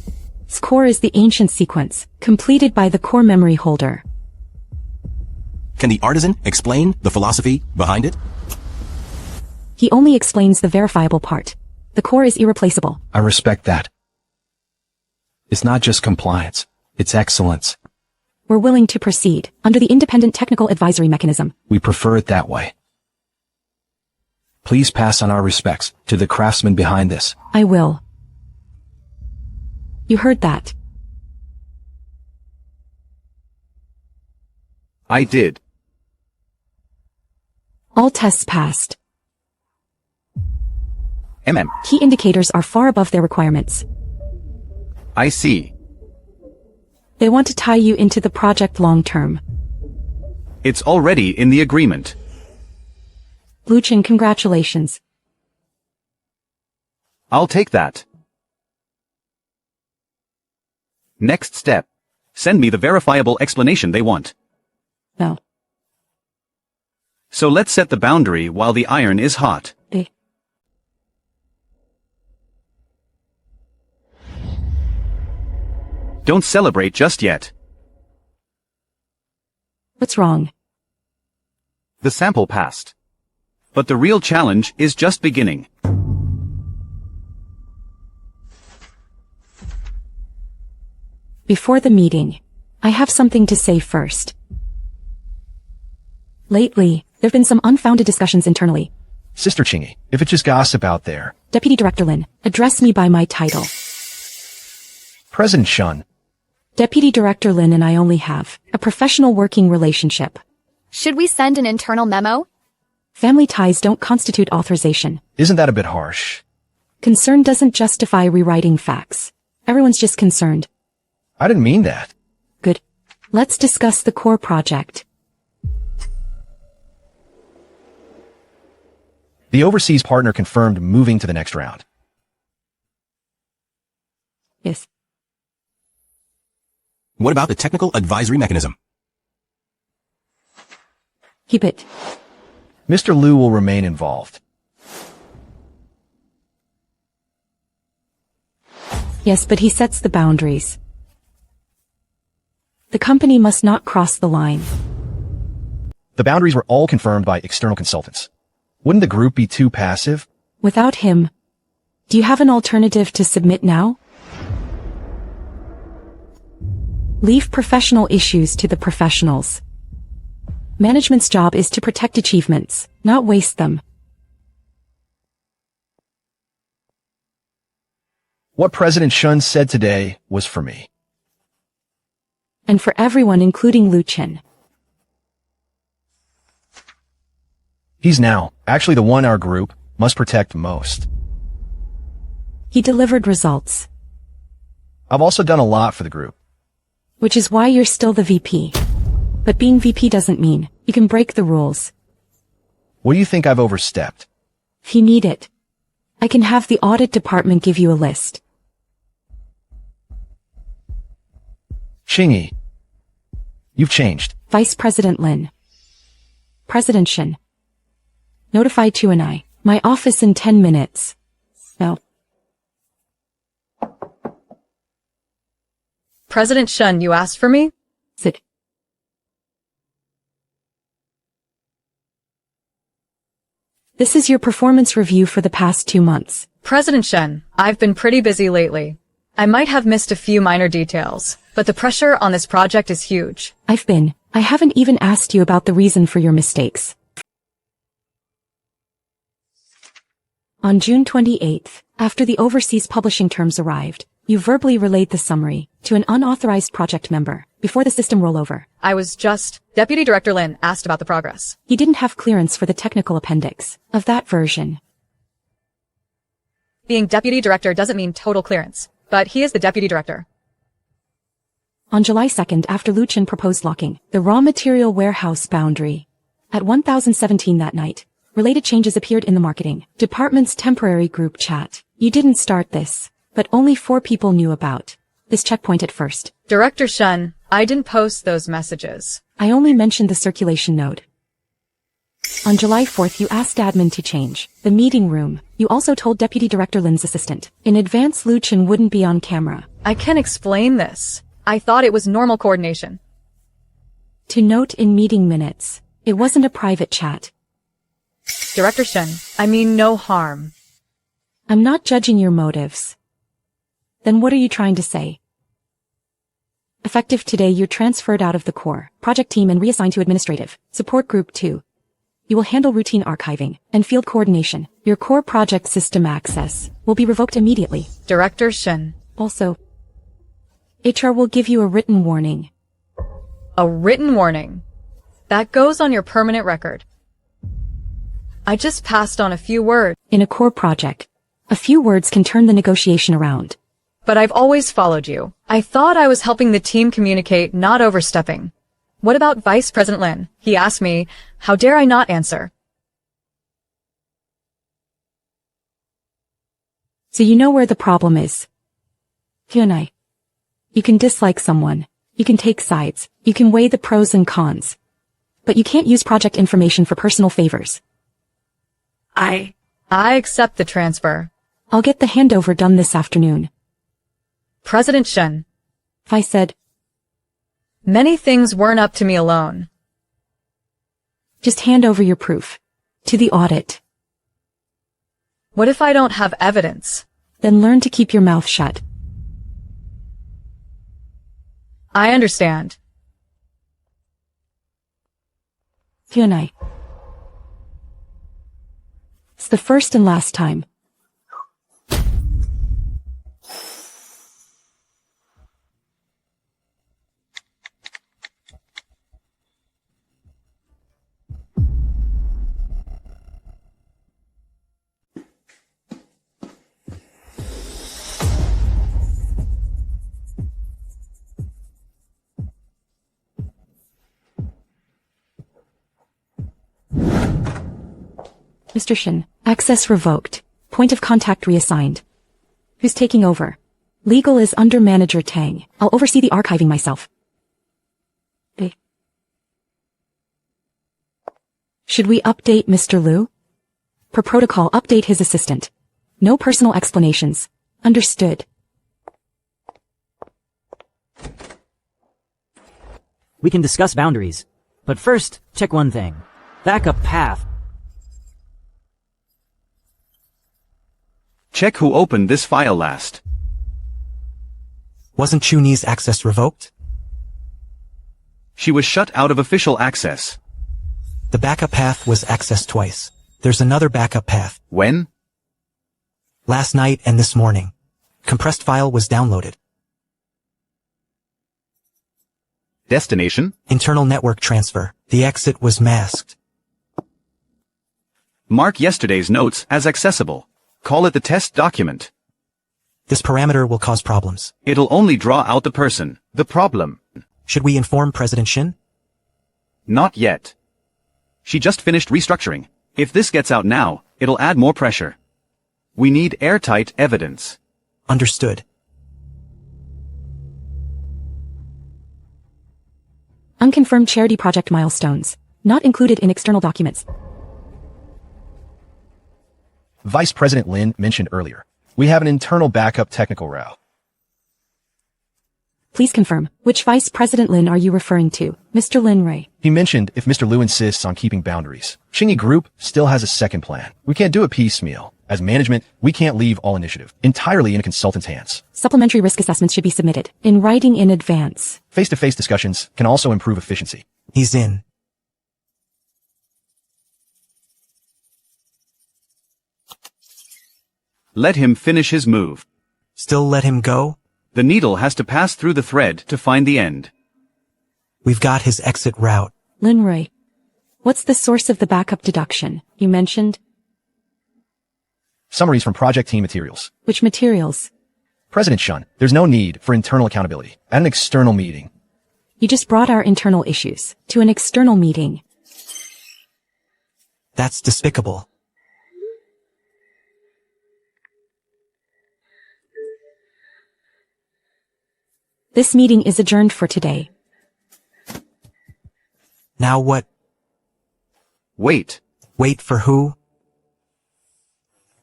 Core is the ancient sequence, completed by the core memory holder. Can the artisan explain the philosophy behind it? He only explains the verifiable part. The core is irreplaceable. I respect that. It's not just compliance, it's excellence. We're willing to proceed, under the independent technical advisory mechanism. We prefer it that way. Please pass on our respects to the craftsman behind this. I will. You heard that. I did. All tests passed. Key indicators are far above their requirements. I see. They want to tie you into the project long term. It's already in the agreement. Lu Chen, congratulations. I'll take that. Next step. Send me the verifiable explanation they want. No. So let's set the boundary while the iron is hot. Don't celebrate just yet. What's wrong? The sample passed. But the real challenge is just beginning. Before the meeting, I have something to say first. Lately, there have been some unfounded discussions internally. Sister Qingyi, if it's just gossip out there. Deputy Director Lin, address me by my title. President Shen. Deputy Director Lin and I only have a professional working relationship. Should we send an internal memo? Family ties don't constitute authorization. Isn't that a bit harsh? Concern doesn't justify rewriting facts. Everyone's just concerned. I didn't mean that. Good. Let's discuss the core project. The overseas partner confirmed moving to the next round. Yes. What about the technical advisory mechanism? Keep it. Mr. Lu will remain involved. Yes, but he sets the boundaries. The company must not cross the line. The boundaries were all confirmed by external consultants. Wouldn't the group be too passive? Without him, do you have an alternative to submit now? Leave professional issues to the professionals. Management's job is to protect achievements, not waste them. What President Shen said today was for me. And for everyone including Lu Chen. He's now actually the one our group must protect most. He delivered results. I've also done a lot for the group. Which is why you're still the VP. But being VP doesn't mean you can break the rules. What do you think I've overstepped? If you need it, I can have the audit department give you a list. Qingyi, you've changed. Vice President Lin. President Shen. Notify Chu and I. My office in 10 minutes. No. President Shen, you asked for me? Sit. This is your performance review for the past 2 months. President Shen, I've been pretty busy lately. I might have missed a few minor details, but the pressure on this project is huge. I haven't even asked you about the reason for your mistakes. On June 28th, after the overseas publishing terms arrived, you verbally relayed the summary to an unauthorized project member before the system rollover. Deputy Director Lin asked about the progress. He didn't have clearance for the technical appendix of that version. Being Deputy Director doesn't mean total clearance, but he is the Deputy Director. On July 2nd, after Lu Chen proposed locking the raw material warehouse boundary at 1017 that night, related changes appeared in the marketing department's temporary group chat. You didn't start this, but only 4 people knew about this checkpoint at first. Director Shen, I didn't post those messages. I only mentioned the circulation node. On July 4th, you asked admin to change the meeting room. You also told Deputy Director Lin's assistant in advance Lu Chen wouldn't be on camera. I can explain this. I thought it was normal coordination. To note in meeting minutes, it wasn't a private chat. Director Shen, I mean no harm. I'm not judging your motives. Then what are you trying to say? Effective today, you're transferred out of the core project team and reassigned to administrative support group 2. You will handle routine archiving and field coordination. Your core project system access will be revoked immediately. Director Shen. Also, HR will give you a written warning. A written warning? That goes on your permanent record. I just passed on a few words. In a core project, a few words can turn the negotiation around. But I've always followed you. I thought I was helping the team communicate, not overstepping. What about Vice President Lin? He asked me, how dare I not answer? So you know where the problem is. Hyunai. You can dislike someone. You can take sides. You can weigh the pros and cons. But you can't use project information for personal favors. I accept the transfer. I'll get the handover done this afternoon. President Shen. I said. Many things weren't up to me alone. Just hand over your proof. To the audit. What if I don't have evidence? Then learn to keep your mouth shut. I understand. Hyunai. It's the first and last time. Mr. Shen, access revoked. Point of contact reassigned. Who's taking over? Legal is under Manager Tang. I'll oversee the archiving myself. Should we update Mr. Lu? Per protocol, update his assistant. No personal explanations. Understood. We can discuss boundaries. But first, check one thing. Backup path. Check who opened this file last. Wasn't Chuni's access revoked? She was shut out of official access. The backup path was accessed twice. There's another backup path. When? Last night and this morning. Compressed file was downloaded. Destination? Internal network transfer. The exit was masked. Mark yesterday's notes as accessible. Call it the test document. This parameter will cause problems. It'll only draw out the person, the problem. Should we inform President Shen? Not yet. She just finished restructuring. If this gets out now, it'll add more pressure. We need airtight evidence. Understood. Unconfirmed charity project milestones. Not included in external documents. Vice President Lin mentioned earlier. We have an internal backup technical route. Please confirm, which Vice President Lin are you referring to, Mr. Lin Rui? He mentioned if Mr. Lu insists on keeping boundaries. Qingyi Group still has a second plan. We can't do it piecemeal. As management, we can't leave all initiative entirely in a consultant's hands. Supplementary risk assessments should be submitted in writing in advance. Face-to-face discussions can also improve efficiency. He's in. Let him finish his move. Still let him go? The needle has to pass through the thread to find the end. We've got his exit route. Lin Rui, what's the source of the backup deduction you mentioned? Summaries from project team materials. Which materials? President Shen, there's no need for internal accountability at an external meeting. You just brought our internal issues to an external meeting. That's despicable. This meeting is adjourned for today. Now what? Wait. Wait for who?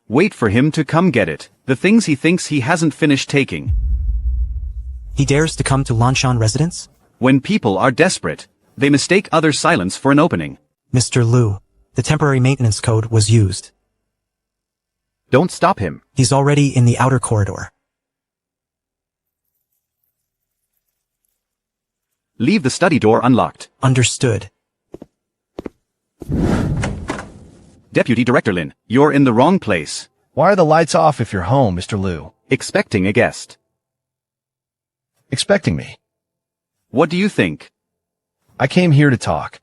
Wait for him to come get it. The things he thinks he hasn't finished taking. He dares to come to Lanshan residence? When people are desperate, they mistake other silence for an opening. Mr. Lu, the temporary maintenance code was used. Don't stop him. He's already in the outer corridor. Leave the study door unlocked. Understood. Deputy Director Lin, you're in the wrong place. Why are the lights off if you're home, Mr. Lu? Expecting a guest. Expecting me? What do you think? I came here to talk.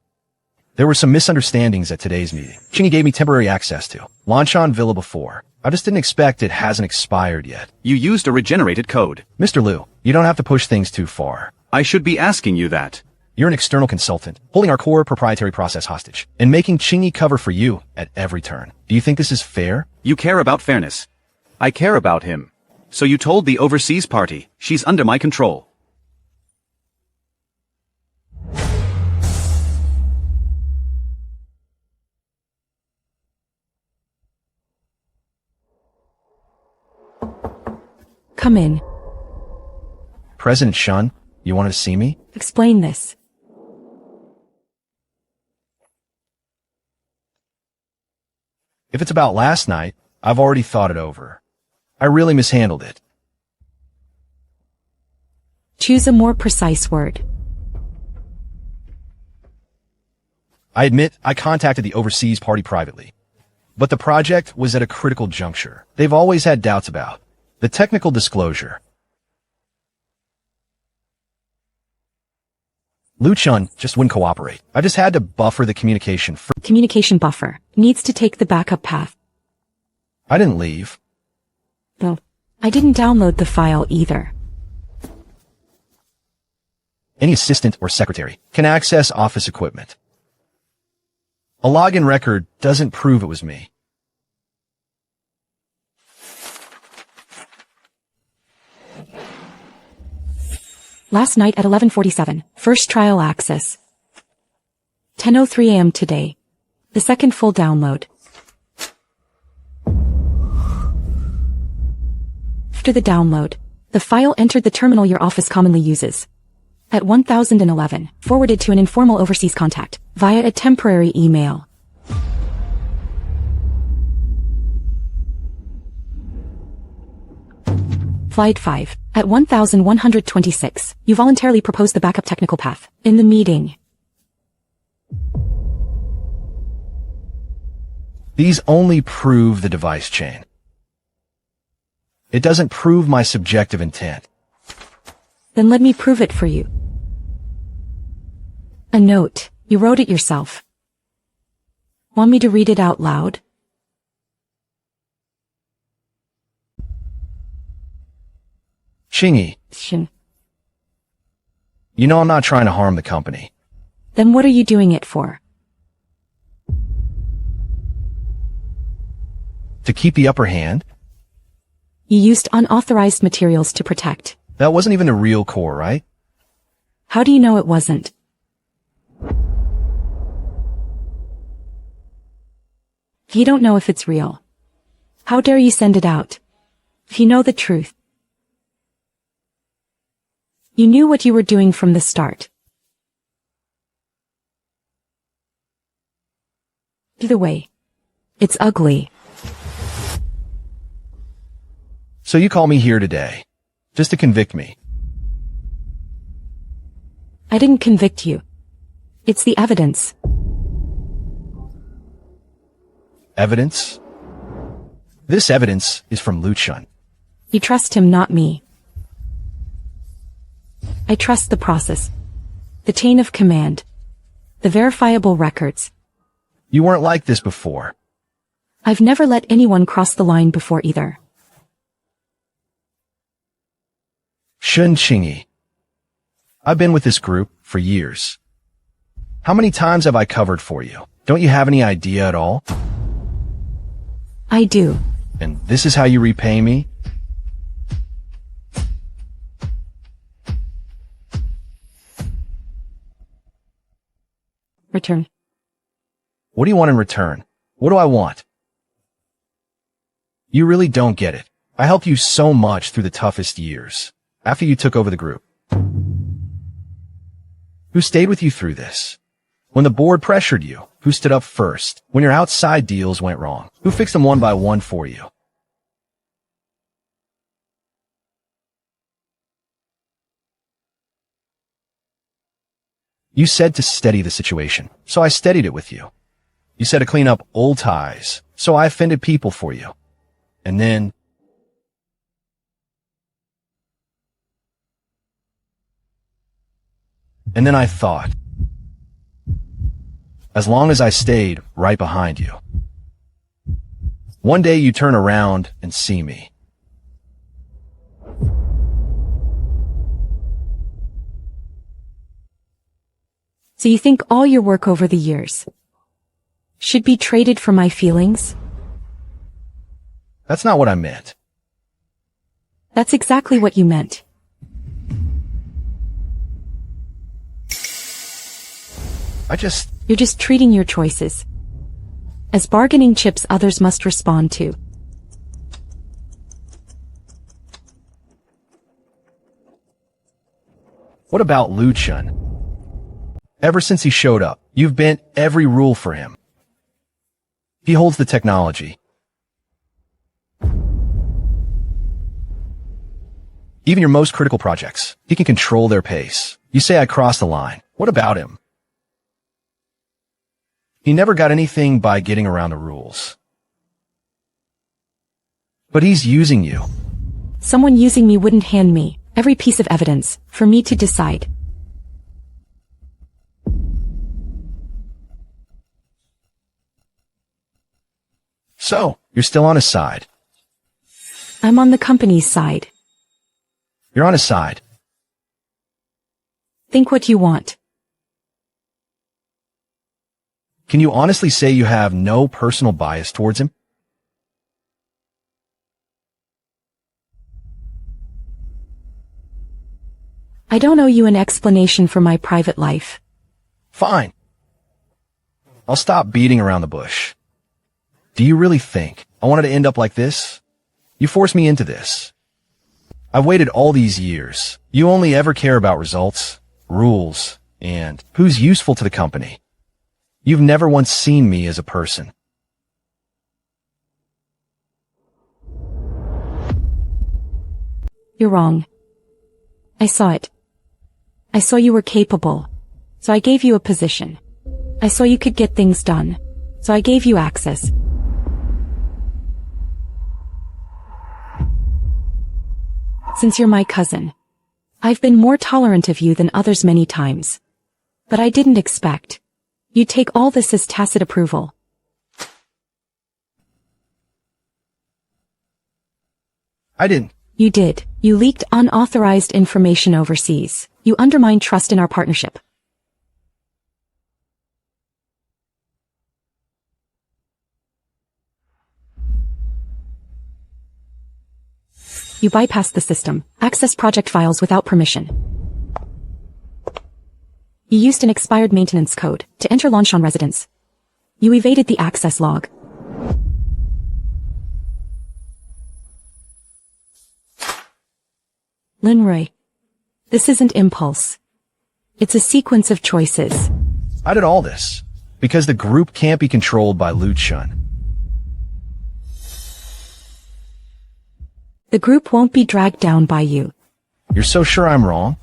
There were some misunderstandings at today's meeting. Qingyi gave me temporary access to Lanshan Villa before. I just didn't expect it hasn't expired yet. You used a regenerated code. Mr. Lu, you don't have to push things too far. I should be asking you that. You're an external consultant, holding our core proprietary process hostage, and making Qingyi cover for you at every turn. Do you think this is fair? You care about fairness. I care about him. So you told the overseas party, she's under my control. Come in. President Shen, you wanted to see me? Explain this. If it's about last night, I've already thought it over. I really mishandled it. Choose a more precise word. I admit I contacted the overseas party privately. But the project was at a critical juncture. They've always had doubts about the technical disclosure. Lu Chen just wouldn't cooperate. I just had to buffer the communication. Communication buffer needs to take the backup path. I didn't leave. Well, I didn't download the file either. Any assistant or secretary can access office equipment. A login record doesn't prove it was me. Last night at 11:47, first trial access. 10:03 a.m. today. The second full download. After the download, the file entered the terminal your office commonly uses. At 1011, forwarded to an informal overseas contact, via a temporary email. Slide 5. At 1126, you voluntarily proposed the backup technical path. In the meeting. These only prove the device chain. It doesn't prove my subjective intent. Then let me prove it for you. A note. You wrote it yourself. Want me to read it out loud? Qingyi, Shen. you know I'm not trying to harm the company. Then what are you doing it for? To keep the upper hand? You used unauthorized materials to protect. That wasn't even the real core, right? How do you know it wasn't? You don't know if it's real. How dare you send it out? If you know the truth. You knew what you were doing from the start. Either way, it's ugly. So you call me here today, just to convict me. I didn't convict you. It's the evidence. Evidence? This evidence is from Lu Chen. You trust him, not me. I trust the process. The chain of command. The verifiable records. You weren't like this before. I've never let anyone cross the line before either. Shen Qingyi. I've been with this group for years. How many times have I covered for you? Don't you have any idea at all? I do. And this is how you repay me? Return. What do you want in return? What do I want? You really don't get it. I helped you so much through the toughest years. After you took over the group. Who stayed with you through this? When the board pressured you, who stood up first? When your outside deals went wrong, who fixed them one by one for you? You said to steady the situation, so I steadied it with you. You said to clean up old ties, so I offended people for you. And then I thought, as long as I stayed right behind you, one day you turn around and see me. So you think all your work over the years should be traded for my feelings? That's not what I meant. That's exactly what you meant. You're just treating your choices as bargaining chips others must respond to. What about Lu Chen? Ever since he showed up, you've bent every rule for him. He holds the technology. Even your most critical projects, he can control their pace. You say I crossed the line. What about him? He never got anything by getting around the rules. But he's using you. Someone using me wouldn't hand me every piece of evidence for me to decide. So, you're still on his side. I'm on the company's side. You're on his side. Think what you want. Can you honestly say you have no personal bias towards him? I don't owe you an explanation for my private life. Fine. I'll stop beating around the bush. Do you really think I wanted to end up like this? You forced me into this. I've waited all these years. You only ever care about results, rules, and who's useful to the company. You've never once seen me as a person. You're wrong. I saw it. I saw you were capable. So I gave you a position. I saw you could get things done. So I gave you access. Since you're my cousin, I've been more tolerant of you than others many times. But I didn't expect you'd take all this as tacit approval. I didn't. You did. You leaked unauthorized information overseas. You undermined trust in our partnership. You bypassed the system, accessed project files without permission. You used an expired maintenance code to enter Lanshan residence. You evaded the access log. Lin Rui, this isn't impulse. It's a sequence of choices. I did all this because the group can't be controlled by Lu Chen. The group won't be dragged down by you. You're so sure I'm wrong?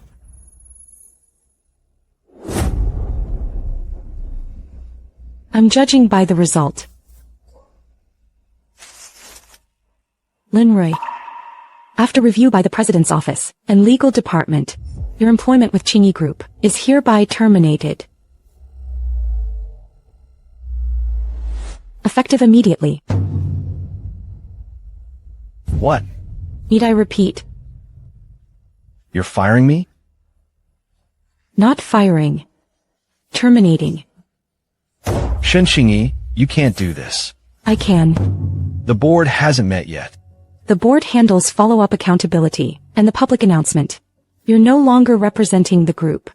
I'm judging by the result. Lin Rui, after review by the President's Office and Legal Department, your employment with Qingyi Group is hereby terminated. Effective immediately. What? Need I repeat? You're firing me? Not firing. Terminating. Shen Qingyi, you can't do this. I can. The board hasn't met yet. The board handles follow-up accountability and the public announcement. You're no longer representing the group.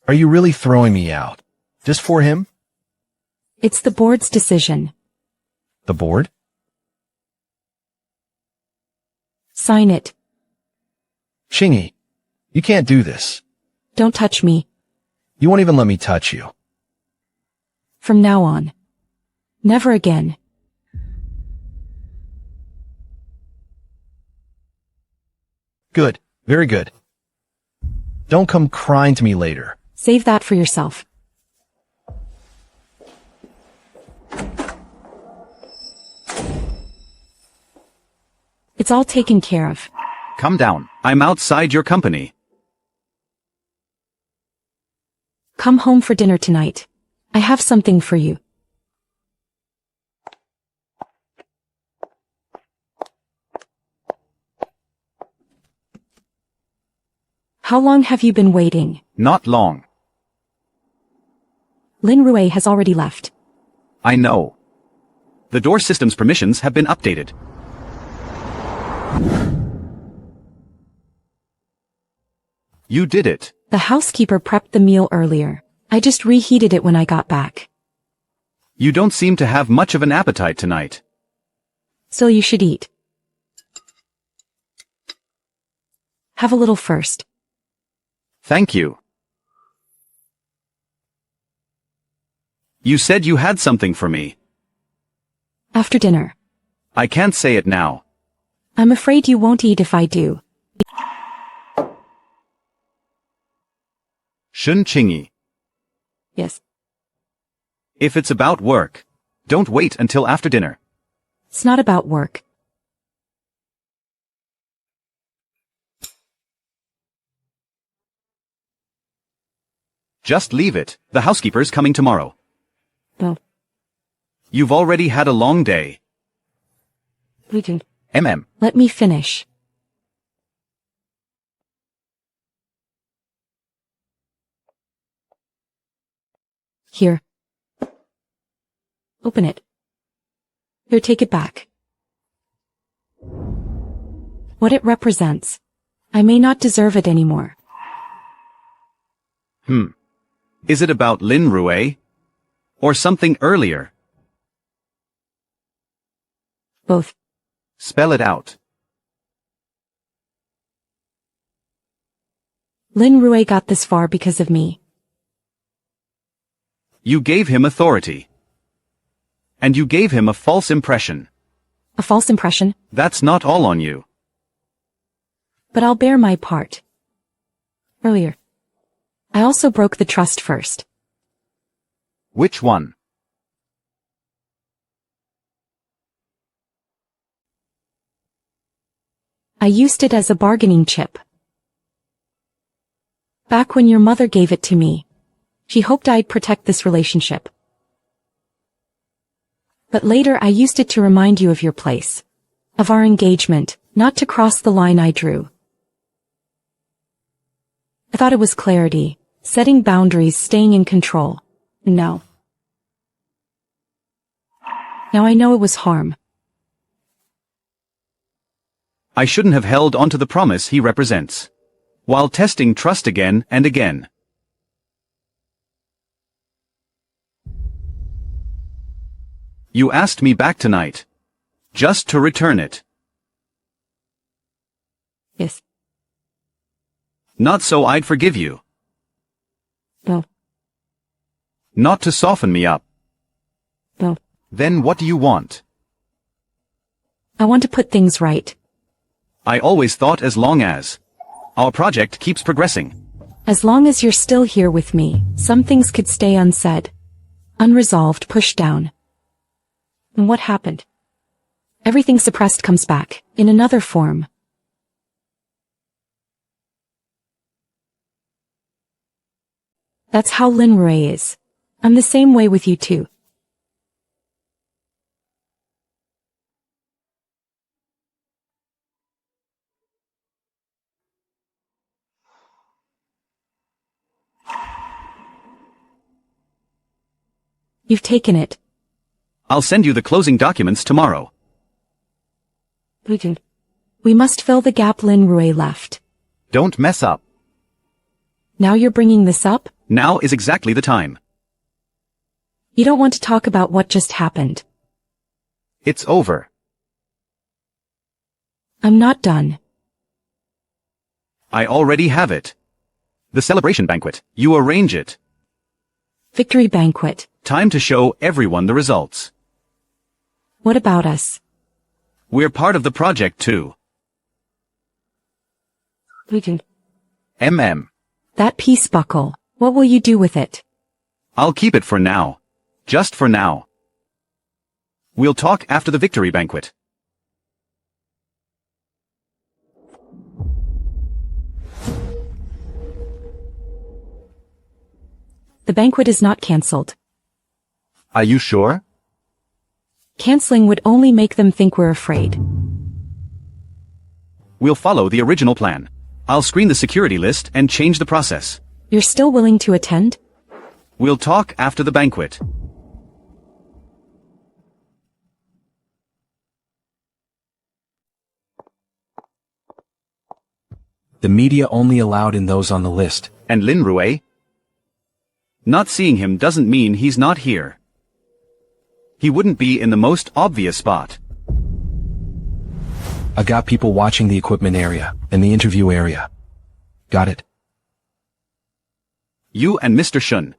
Are you really throwing me out? Just for him? It's the board's decision. The board? Sign it. Qingyi, you can't do this. Don't touch me. You won't even let me touch you. From now on. Never again. Good. Very good. Don't come crying to me later. Save that for yourself. It's all taken care of. Come down. I'm outside your company. Come home for dinner tonight. I have something for you. How long have you been waiting? Not long. Lin Rui has already left. I know. The door system's permissions have been updated. You did it. The housekeeper prepped the meal earlier. I just reheated it when I got back. You don't seem to have much of an appetite tonight. So you should eat. Have a little first. Thank you. You said you had something for me. After dinner. I can't say it now. I'm afraid you won't eat if I do. Shen Qingyi. Yes. If it's about work, don't wait until after dinner. It's not about work. Just leave it. The housekeeper's coming tomorrow. Well. You've already had a long day. Let me finish. Here. Open it. Here, take it back. What it represents. I may not deserve it anymore. Is it about Lin Rui? Or something earlier? Both. Spell it out. Lin Rui got this far because of me. You gave him authority. And you gave him a false impression. A false impression? That's not all on you. But I'll bear my part. Earlier, I also broke the trust first. Which one? I used it as a bargaining chip. Back when your mother gave it to me, she hoped I'd protect this relationship. But later I used it to remind you of your place, of our engagement, not to cross the line I drew. I thought it was clarity, setting boundaries, staying in control. No. Now I know it was harm. I shouldn't have held onto the promise he represents, while testing trust again and again. You asked me back tonight, just to return it. Yes. Not so I'd forgive you. No. Not to soften me up. No. Then what do you want? I want to put things right. I always thought as long as our project keeps progressing. As long as you're still here with me, some things could stay unsaid, unresolved, pushed down. And what happened? Everything suppressed comes back, in another form. That's how Lin Rui is. I'm the same way with you too. You've taken it. I'll send you the closing documents tomorrow. We must fill the gap Lin Rui left. Don't mess up. Now you're bringing this up? Now is exactly the time. You don't want to talk about what just happened. It's over. I'm not done. I already have it. The celebration banquet. You arrange it. Victory banquet. Time to show everyone the results. What about us? We're part of the project too. That peace buckle. What will you do with it? I'll keep it for now. Just for now. We'll talk after the victory banquet. The banquet is not cancelled. Are you sure? Canceling would only make them think we're afraid. We'll follow the original plan. I'll screen the security list and change the process. You're still willing to attend? We'll talk after the banquet. The media only allowed in those on the list. And Lin Rui? Not seeing him doesn't mean he's not here. He wouldn't be in the most obvious spot. I got people watching the equipment area and the interview area. Got it? You and Mr. Shen.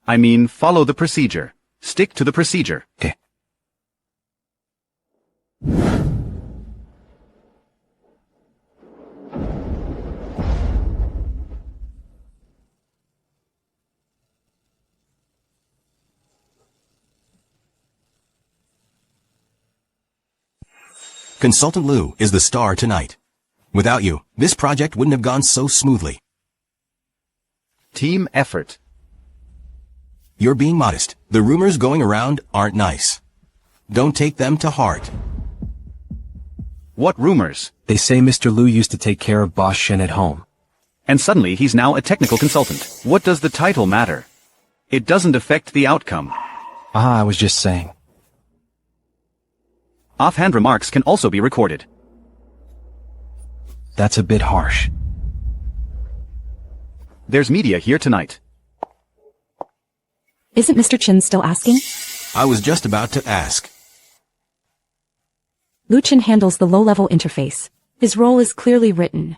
I mean, follow the procedure. Stick to the procedure. Okay. Consultant Lu is the star tonight. Without you, this project wouldn't have gone so smoothly. Team effort. You're being modest. The rumors going around aren't nice. Don't take them to heart. What rumors? They say Mr. Lu used to take care of Boss Shen at home. And suddenly he's now a technical consultant. What does the title matter? It doesn't affect the outcome. I was just saying. Offhand remarks can also be recorded. That's a bit harsh. There's media here tonight. Isn't Mr. Chen still asking? I was just about to ask. Lu Chen handles the low-level interface. His role is clearly written.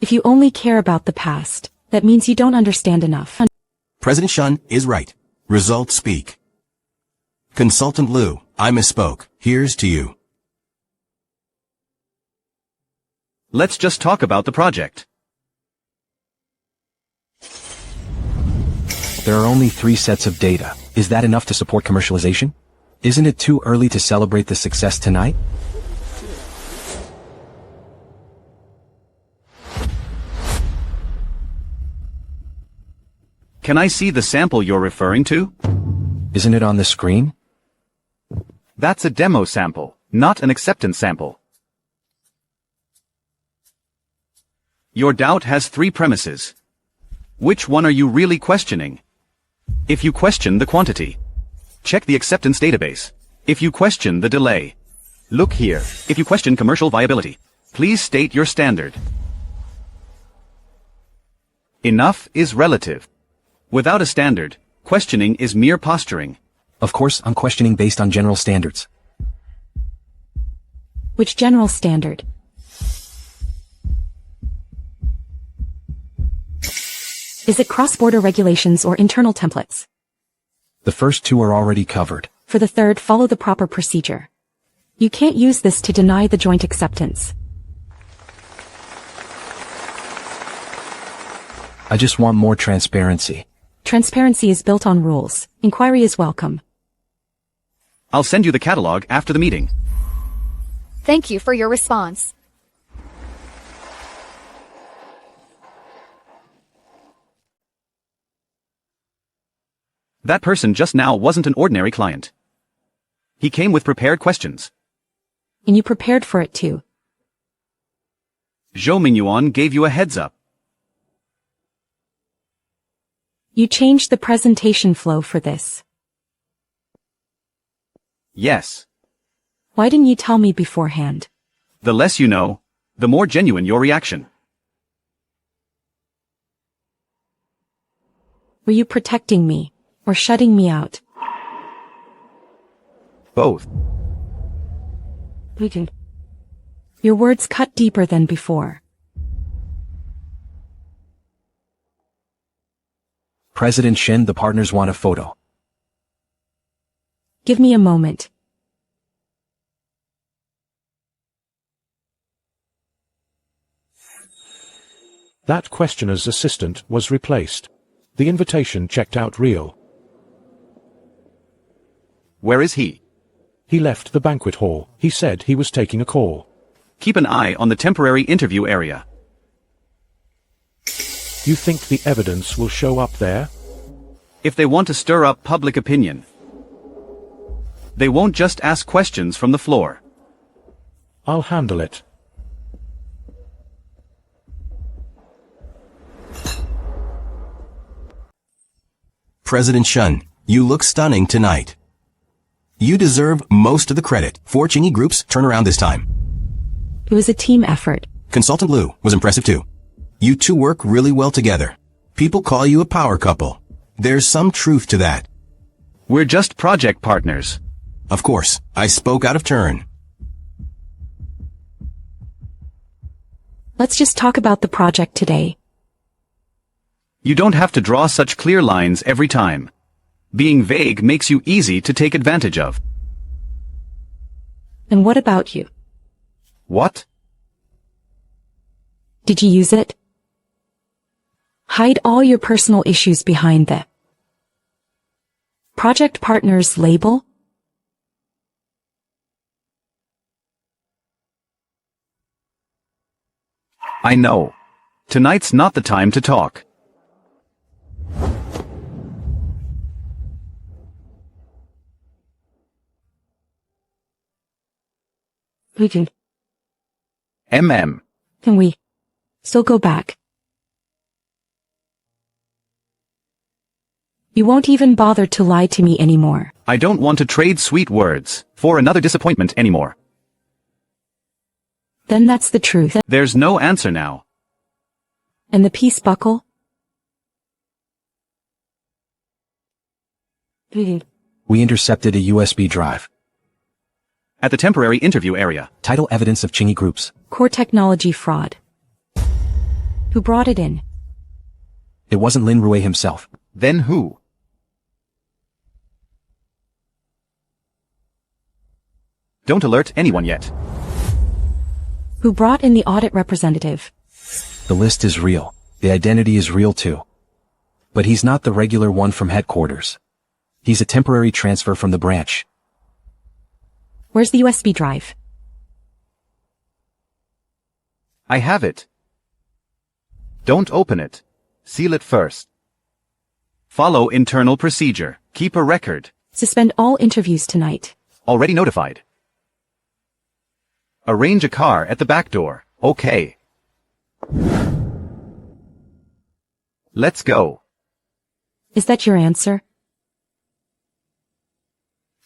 If you only care about the past, that means you don't understand enough. President Shen is right. Results speak. Consultant Lu, I misspoke. Here's to you. Let's just talk about the project. There are only 3 sets of data. Is that enough to support commercialization? Isn't it too early to celebrate the success tonight? Can I see the sample you're referring to? Isn't it on the screen? That's a demo sample, not an acceptance sample. Your doubt has 3 premises. Which one are you really questioning? If you question the quantity, check the acceptance database. If you question the delay, look here. If you question commercial viability, please state your standard. Enough is relative. Without a standard, questioning is mere posturing. Of course, I'm questioning based on general standards. Which general standard? Is it cross-border regulations or internal templates? The first 2 are already covered. For the third, follow the proper procedure. You can't use this to deny the joint acceptance. I just want more transparency. Transparency is built on rules. Inquiry is welcome. I'll send you the catalog after the meeting. Thank you for your response. That person just now wasn't an ordinary client. He came with prepared questions. And you prepared for it too. Zhou Mingyuan gave you a heads up. You changed the presentation flow for this. Yes. Why didn't you tell me beforehand? The less you know, the more genuine your reaction. Were you protecting me, or shutting me out? Both. Your words cut deeper than before. President Shen, the partners want a photo. Give me a moment. That questioner's assistant was replaced. The invitation checked out real. Where is he? He left the banquet hall. He said he was taking a call. Keep an eye on the temporary interview area. You think the evidence will show up there? If they want to stir up public opinion, they won't just ask questions from the floor. I'll handle it. President Shen, you look stunning tonight. You deserve most of the credit for Qingyi Group's turnaround this time. It was a team effort. Consultant Lu was impressive too. You two work really well together. People call you a power couple. There's some truth to that. We're just project partners. Of course, I spoke out of turn. Let's just talk about the project today. You don't have to draw such clear lines every time. Being vague makes you easy to take advantage of. And what about you? What? Did you use it? Hide all your personal issues behind the project partners label? I know. Tonight's not the time to talk. We can. MM. Can we still go back? You won't even bother to lie to me anymore. I don't want to trade sweet words for another disappointment anymore. Then that's the truth. There's no answer now. And the peace buckle? We intercepted a USB drive. At the temporary interview area. Title evidence of Qingyi Groups. Core technology fraud. Who brought it in? It wasn't Lin Rui himself. Then who? Don't alert anyone yet. Who brought in the audit representative? The list is real. The identity is real too. But he's not the regular one from headquarters. He's a temporary transfer from the branch. Where's the USB drive? I have it. Don't open it. Seal it first. Follow internal procedure. Keep a record. Suspend all interviews tonight. Already notified. Arrange a car at the back door. Okay. Let's go. Is that your answer?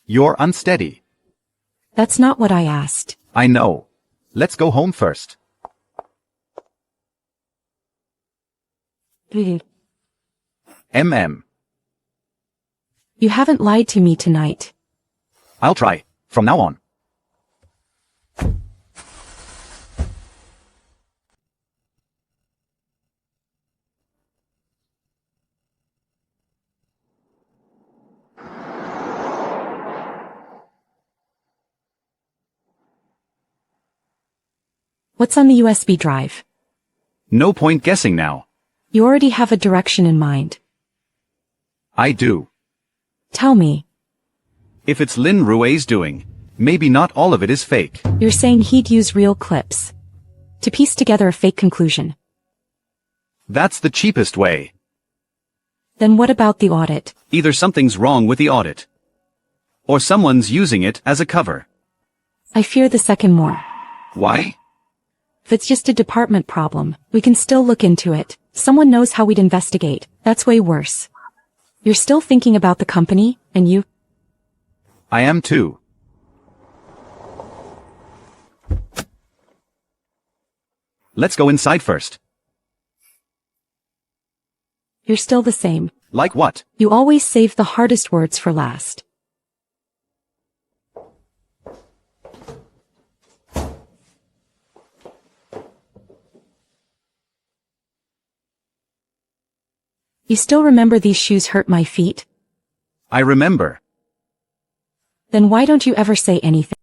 You're unsteady. That's not what I asked. I know. Let's go home first. MM. You haven't lied to me tonight. I'll try. From now on. What's on the USB drive? No point guessing now. You already have a direction in mind. I do. Tell me. If it's Lin Rui's doing, maybe not all of it is fake. You're saying he'd use real clips to piece together a fake conclusion. That's the cheapest way. Then what about the audit? Either something's wrong with the audit, or someone's using it as a cover. I fear the second more. Why? If it's just a department problem, we can still look into it. Someone knows how we'd investigate. That's way worse. You're still thinking about the company, and you? I am too. Let's go inside first. You're still the same. Like what? You always save the hardest words for last. You still remember these shoes hurt my feet? I remember. Then why don't you ever say anything?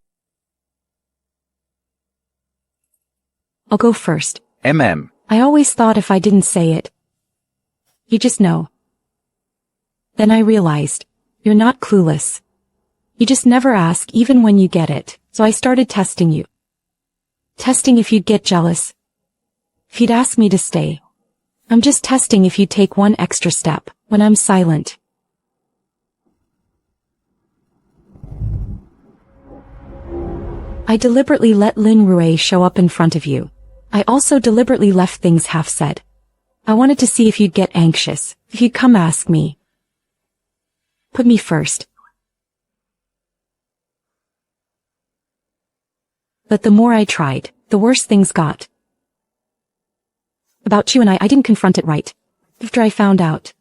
I'll go first. MM. I always thought if I didn't say it, you just know. Then I realized, you're not clueless. You just never ask even when you get it, so I started testing you. Testing if you'd get jealous. If you'd ask me to stay. I'm just testing if you'd take one extra step, when I'm silent. I deliberately let Lin Rui show up in front of you. I also deliberately left things half said. I wanted to see if you'd get anxious, if you'd come ask me. Put me first. But the more I tried, the worse things got. About you and I didn't confront it right. After I found out.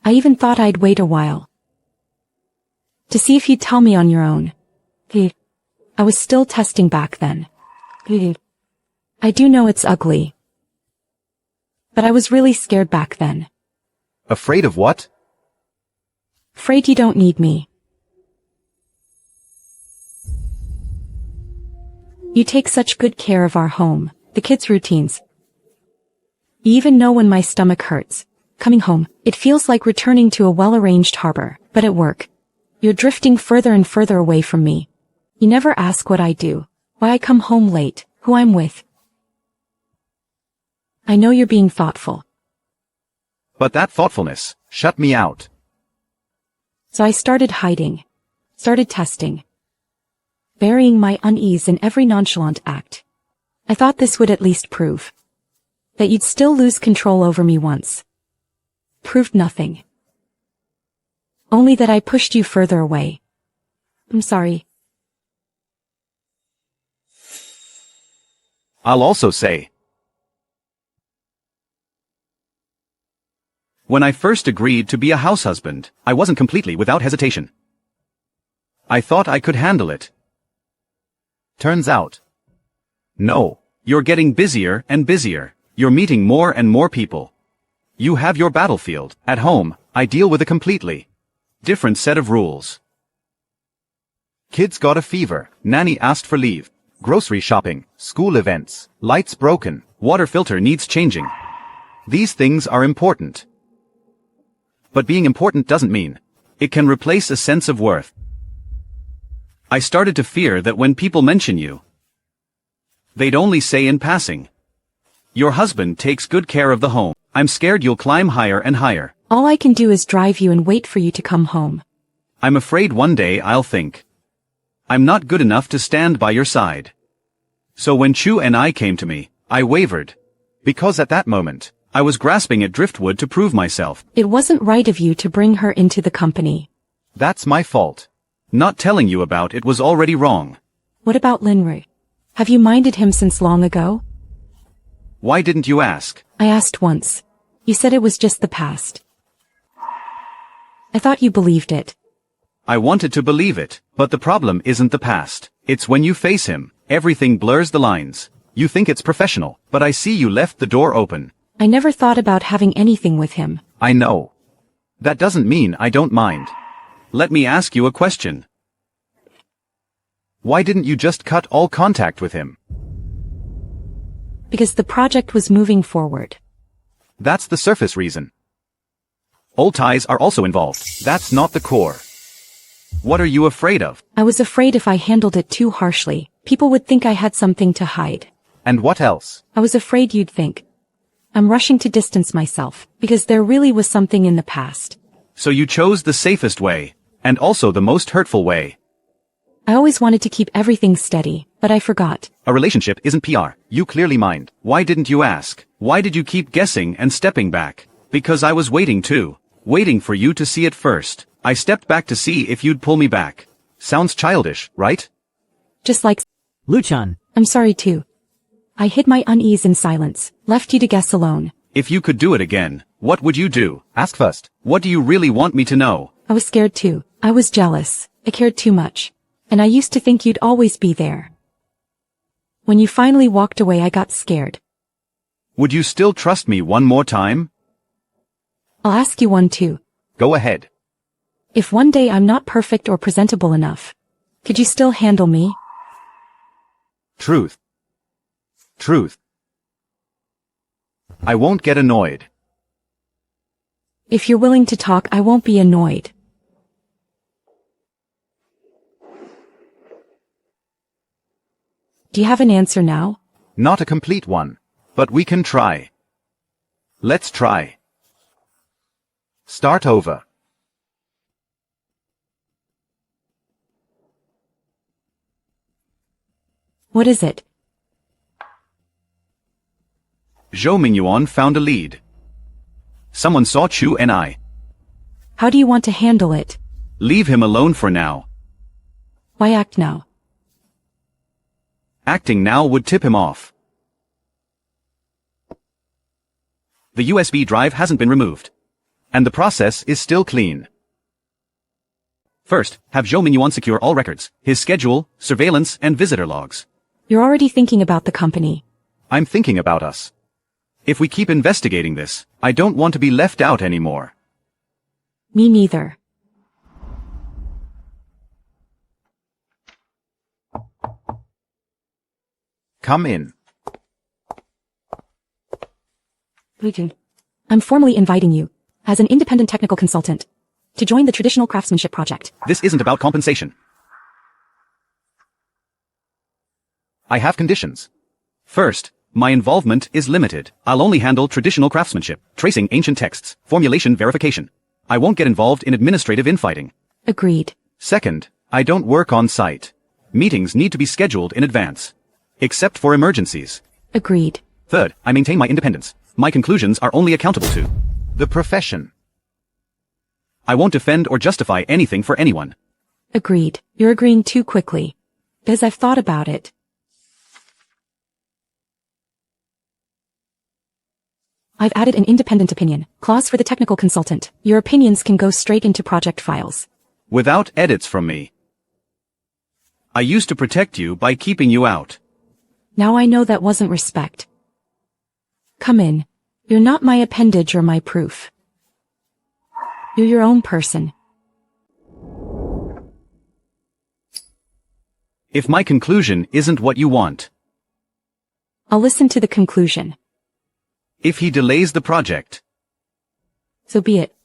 I even thought I'd wait a while. To see if you'd tell me on your own. I was still testing back then. I do know it's ugly. But I was really scared back then. Afraid of what? Afraid you don't need me. You take such good care of our home, the kids' routines. You even know when my stomach hurts. Coming home, it feels like returning to a well-arranged harbor, but at work, you're drifting further and further away from me. You never ask what I do, why I come home late, who I'm with. I know you're being thoughtful. But that thoughtfulness shut me out. So I started hiding, started testing, burying my unease in every nonchalant act. I thought this would at least prove that you'd still lose control over me once. Proved nothing. Only that I pushed you further away. I'm sorry. I'll also say, when I first agreed to be a house husband, I wasn't completely without hesitation. I thought I could handle it. Turns out, no, you're getting busier and busier. You're meeting more and more people. You have your battlefield. At home, I deal with a completely different set of rules. Kids got a fever, nanny asked for leave, grocery shopping, school events, lights broken, water filter needs changing. These things are important. But being important doesn't mean it can replace a sense of worth. I started to fear that when people mention you, they'd only say in passing, your husband takes good care of the home. I'm scared you'll climb higher and higher. All I can do is drive you and wait for you to come home. I'm afraid one day I'll think I'm not good enough to stand by your side. So when Chu and I came to me, I wavered. Because at that moment, I was grasping at driftwood to prove myself. It wasn't right of you to bring her into the company. That's my fault. Not telling you about it was already wrong. What about Linru? Have you minded him since long ago? Why didn't you ask? I asked once. You said it was just the past. I thought you believed it. I wanted to believe it, but the problem isn't the past. It's when you face him, everything blurs the lines. You think it's professional, but I see you left the door open. I never thought about having anything with him. I know. That doesn't mean I don't mind. Let me ask you a question. Why didn't you just cut all contact with him? Because the project was moving forward. That's the surface reason. Old ties are also involved. That's not the core. What are you afraid of? I was afraid if I handled it too harshly, people would think I had something to hide. And what else? I was afraid you'd think I'm rushing to distance myself, because there really was something in the past. So you chose the safest way, and also the most hurtful way. I always wanted to keep everything steady, but I forgot. A relationship isn't PR. You clearly mind. Why didn't you ask? Why did you keep guessing and stepping back? Because I was waiting too. Waiting for you to see it first. I stepped back to see if you'd pull me back. Sounds childish, right? Just like Lu Chen. I'm sorry too. I hid my unease in silence, left you to guess alone. If you could do it again, what would you do? Ask first. What do you really want me to know? I was scared too. I was jealous. I cared too much. And I used to think you'd always be there. When you finally walked away, I got scared. Would you still trust me one more time? I'll ask you one too. Go ahead. If one day I'm not perfect or presentable enough, could you still handle me? Truth. Truth. I won't get annoyed. If you're willing to talk, I won't be annoyed. Do you have an answer now? Not a complete one, but we can try. Let's try. Start over. What is it? Zhou Mingyuan found a lead. Someone saw Chu and I. How do you want to handle it? Leave him alone for now. Why act now? Acting now would tip him off. The USB drive hasn't been removed. And the process is still clean. First, have Zhou Mingyuan secure all records, his schedule, surveillance, and visitor logs. You're already thinking about the company. I'm thinking about us. If we keep investigating this, I don't want to be left out anymore. Me neither. Come in. I'm formally inviting you, as an independent technical consultant, to join the traditional craftsmanship project. This isn't about compensation. I have conditions. First, my involvement is limited. I'll only handle traditional craftsmanship, tracing ancient texts, formulation verification. I won't get involved in administrative infighting. Agreed. Second, I don't work on site. Meetings need to be scheduled in advance. Except for emergencies. Agreed. Third, I maintain my independence. My conclusions are only accountable to the profession. I won't defend or justify anything for anyone. Agreed. You're agreeing too quickly. Because I've thought about it. I've added an independent opinion clause for the technical consultant. Your opinions can go straight into project files. Without edits from me. I used to protect you by keeping you out. Now I know that wasn't respect. Come in. You're not my appendage or my proof. You're your own person. If my conclusion isn't what you want. I'll listen to the conclusion. If he delays the project. So be it.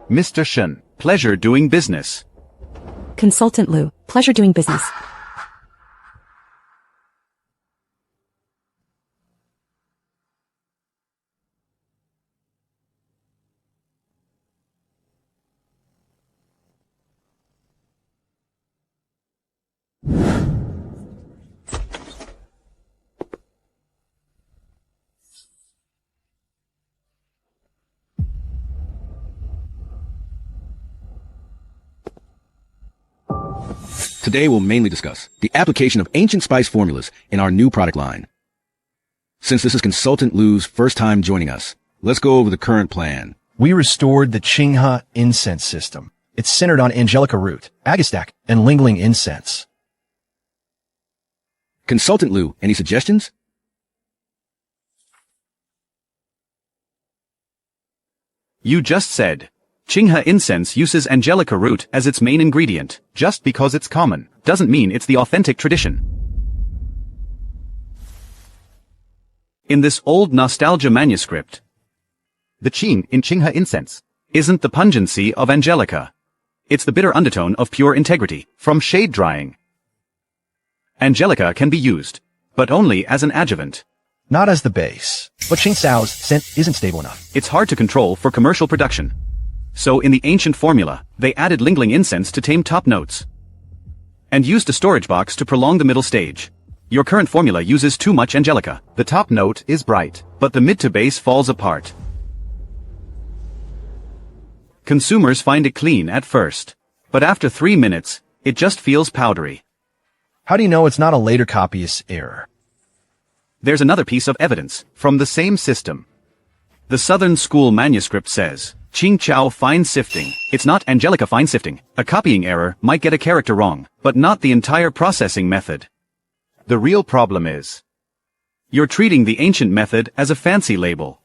Mr. Shen, pleasure doing business. Consultant Lu, pleasure doing business. Today we'll mainly discuss the application of ancient spice formulas in our new product line. Since this is Consultant Lu's first time joining us, let's go over the current plan. We restored the Qingyi incense system. It's centered on angelica root, agastache, and lingling incense. Consultant Lu, any suggestions? You just said. Qingyi incense uses angelica root as its main ingredient. Just because it's common, doesn't mean it's the authentic tradition. In this old nostalgia manuscript, the qing in Qingyi incense isn't the pungency of angelica. It's the bitter undertone of pure integrity, from shade drying. Angelica can be used, but only as an adjuvant. Not as the base. But Qingxiao's scent isn't stable enough. It's hard to control for commercial production. So in the ancient formula, they added lingling incense to tame top notes. And used a storage box to prolong the middle stage. Your current formula uses too much angelica. The top note is bright, but the mid to base falls apart. Consumers find it clean at first. But after 3 minutes, it just feels powdery. How do you know it's not a later copyist's error? There's another piece of evidence, from the same system. The Southern School manuscript says, Qingqiao fine sifting. It's not angelica fine sifting. A copying error might get a character wrong, but not the entire processing method. The real problem is, you're treating the ancient method as a fancy label.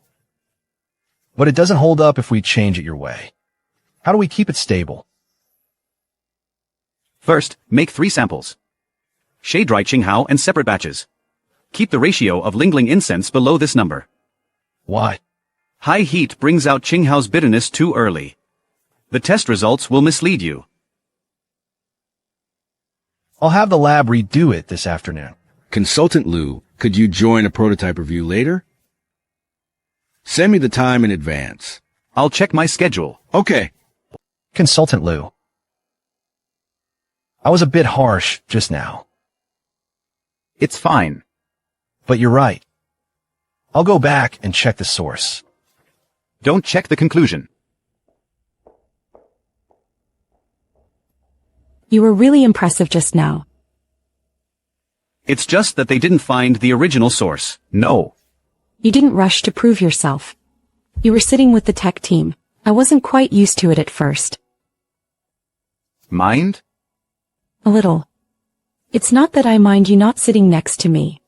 But it doesn't hold up if we change it your way. How do we keep it stable? First, make 3 samples. Shade dry Qinghao and separate batches. Keep the ratio of lingling incense below this number. Why? High heat brings out Qinghao's bitterness too early. The test results will mislead you. I'll have the lab redo it this afternoon. Consultant Lu, could you join a prototype review later? Send me the time in advance. I'll check my schedule. Okay. Consultant Lu. I was a bit harsh just now. It's fine. But you're right. I'll go back and check the source. Don't check the conclusion. You were really impressive just now. It's just that they didn't find the original source. No. You didn't rush to prove yourself. You were sitting with the tech team. I wasn't quite used to it at first. Mind? A little. It's not that I mind you not sitting next to me.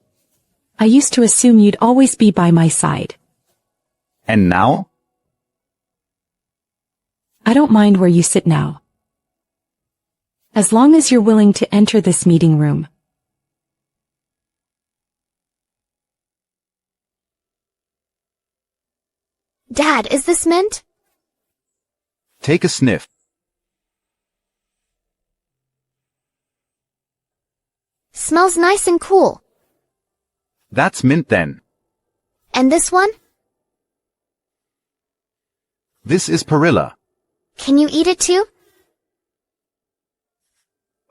I used to assume you'd always be by my side. And now? I don't mind where you sit now. As long as you're willing to enter this meeting room. Dad, is this mint? Take a sniff. Smells nice and cool. That's mint then. And this one? This is perilla. Can you eat it too?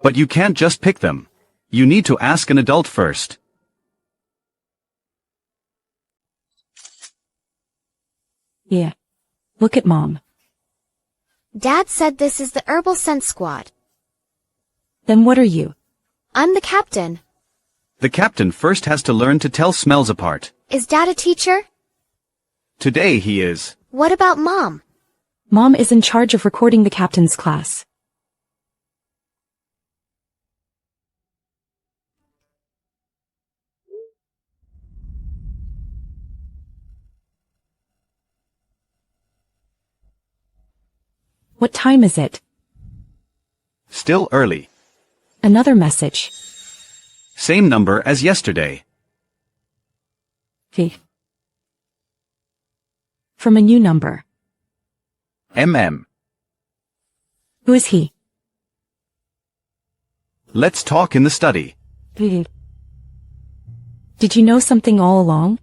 But you can't just pick them. You need to ask an adult first. Yeah. Look at Mom. Dad said this is the herbal scent squad. Then what are you? I'm the captain. The captain first has to learn to tell smells apart. Is Dad a teacher? Today he is. What about Mom? Mom is in charge of recording the captain's class. What time is it? Still early. Another message. Same number as yesterday. V. From a new number. Who is he? Let's talk in the study. V. Did you know something all along?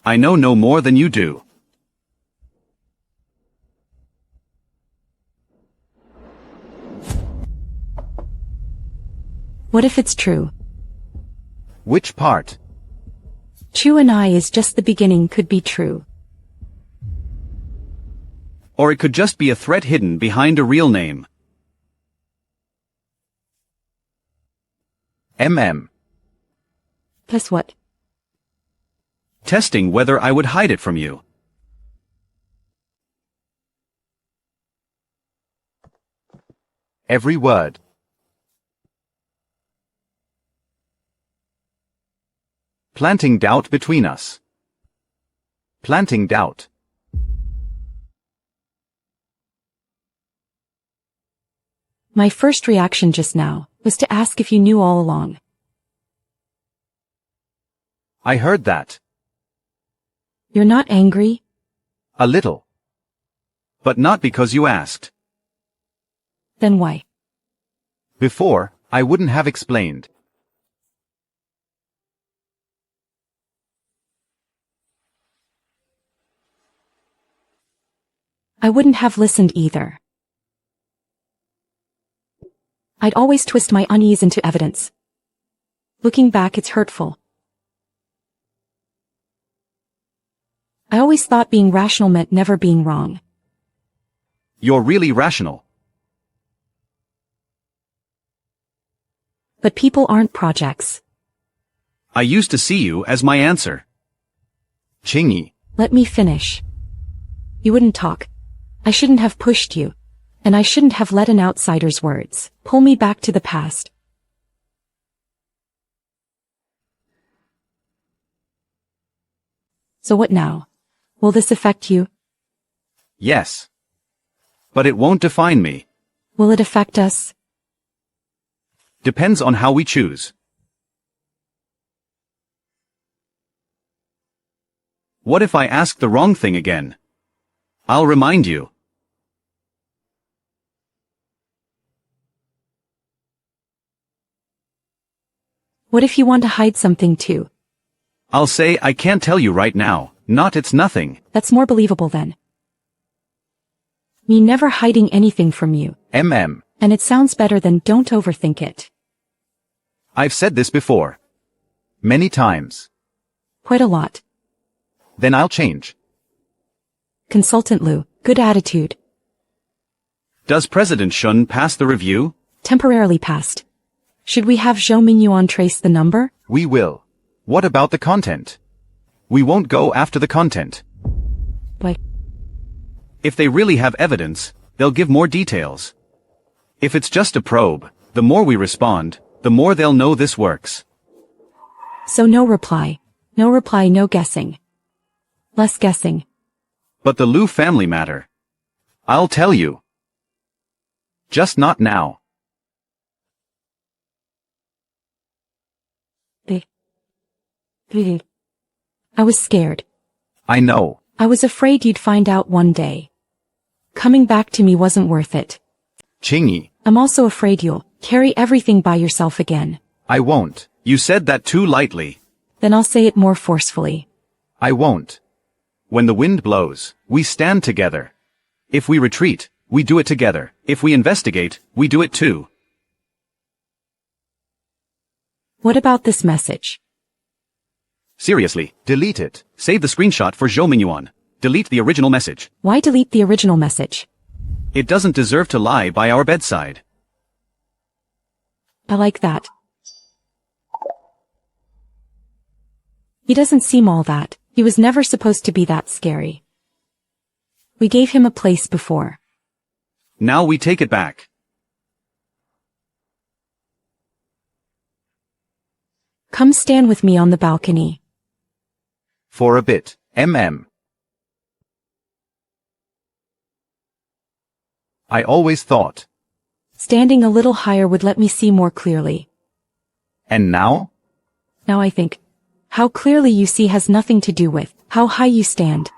I know no more than you do. What if it's true? Which part? Chu and I is just the beginning could be true. Or it could just be a threat hidden behind a real name. Plus what? Testing whether I would hide it from you. Every word. Planting doubt between us. Planting doubt. My first reaction just now was to ask if you knew all along. I heard that. You're not angry? A little. But not because you asked. Then why? Before, I wouldn't have explained. I wouldn't have listened either. I'd always twist my unease into evidence. Looking back, it's hurtful. I always thought being rational meant never being wrong. You're really rational. But people aren't projects. I used to see you as my answer. Qingyi. Let me finish. You wouldn't talk. I shouldn't have pushed you. And I shouldn't have let an outsider's words pull me back to the past. So what now? Will this affect you? Yes. But it won't define me. Will it affect us? Depends on how we choose. What if I ask the wrong thing again? I'll remind you. What if you want to hide something too? I'll say I can't tell you right now, not it's nothing. That's more believable then. Me never hiding anything from you. And it sounds better than don't overthink it. I've said this before. Many times. Quite a lot. Then I'll change. Consultant Lu, good attitude. Does President Shen pass the review? Temporarily passed. Should we have Zhou Mingyuan trace the number? We will. What about the content? We won't go after the content. But if they really have evidence, they'll give more details. If it's just a probe, the more we respond, the more they'll know this works. So no reply. No reply, no guessing. Less guessing. But the Lu family matter. I'll tell you. Just not now. I was scared. I know. I was afraid you'd find out one day. Coming back to me wasn't worth it. Qingyi. I'm also afraid you'll carry everything by yourself again. I won't. You said that too lightly. Then I'll say it more forcefully. I won't. When the wind blows, we stand together. If we retreat, we do it together. If we investigate, we do it too. What about this message? Seriously, delete it. Save the screenshot for Zhou Mingyuan. Delete the original message. Why delete the original message? It doesn't deserve to lie by our bedside. I like that. He doesn't seem all that. He was never supposed to be that scary. We gave him a place before. Now we take it back. Come stand with me on the balcony. For a bit. I always thought. Standing a little higher would let me see more clearly. And now? Now I think, how clearly you see has nothing to do with how high you stand.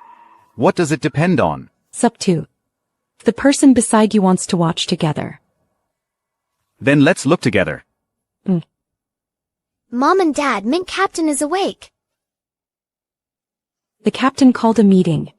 What does it depend on? Sup 2. The person beside you wants to watch together. Then let's look together. Mom and Dad, Mint Captain is awake. The captain called a meeting.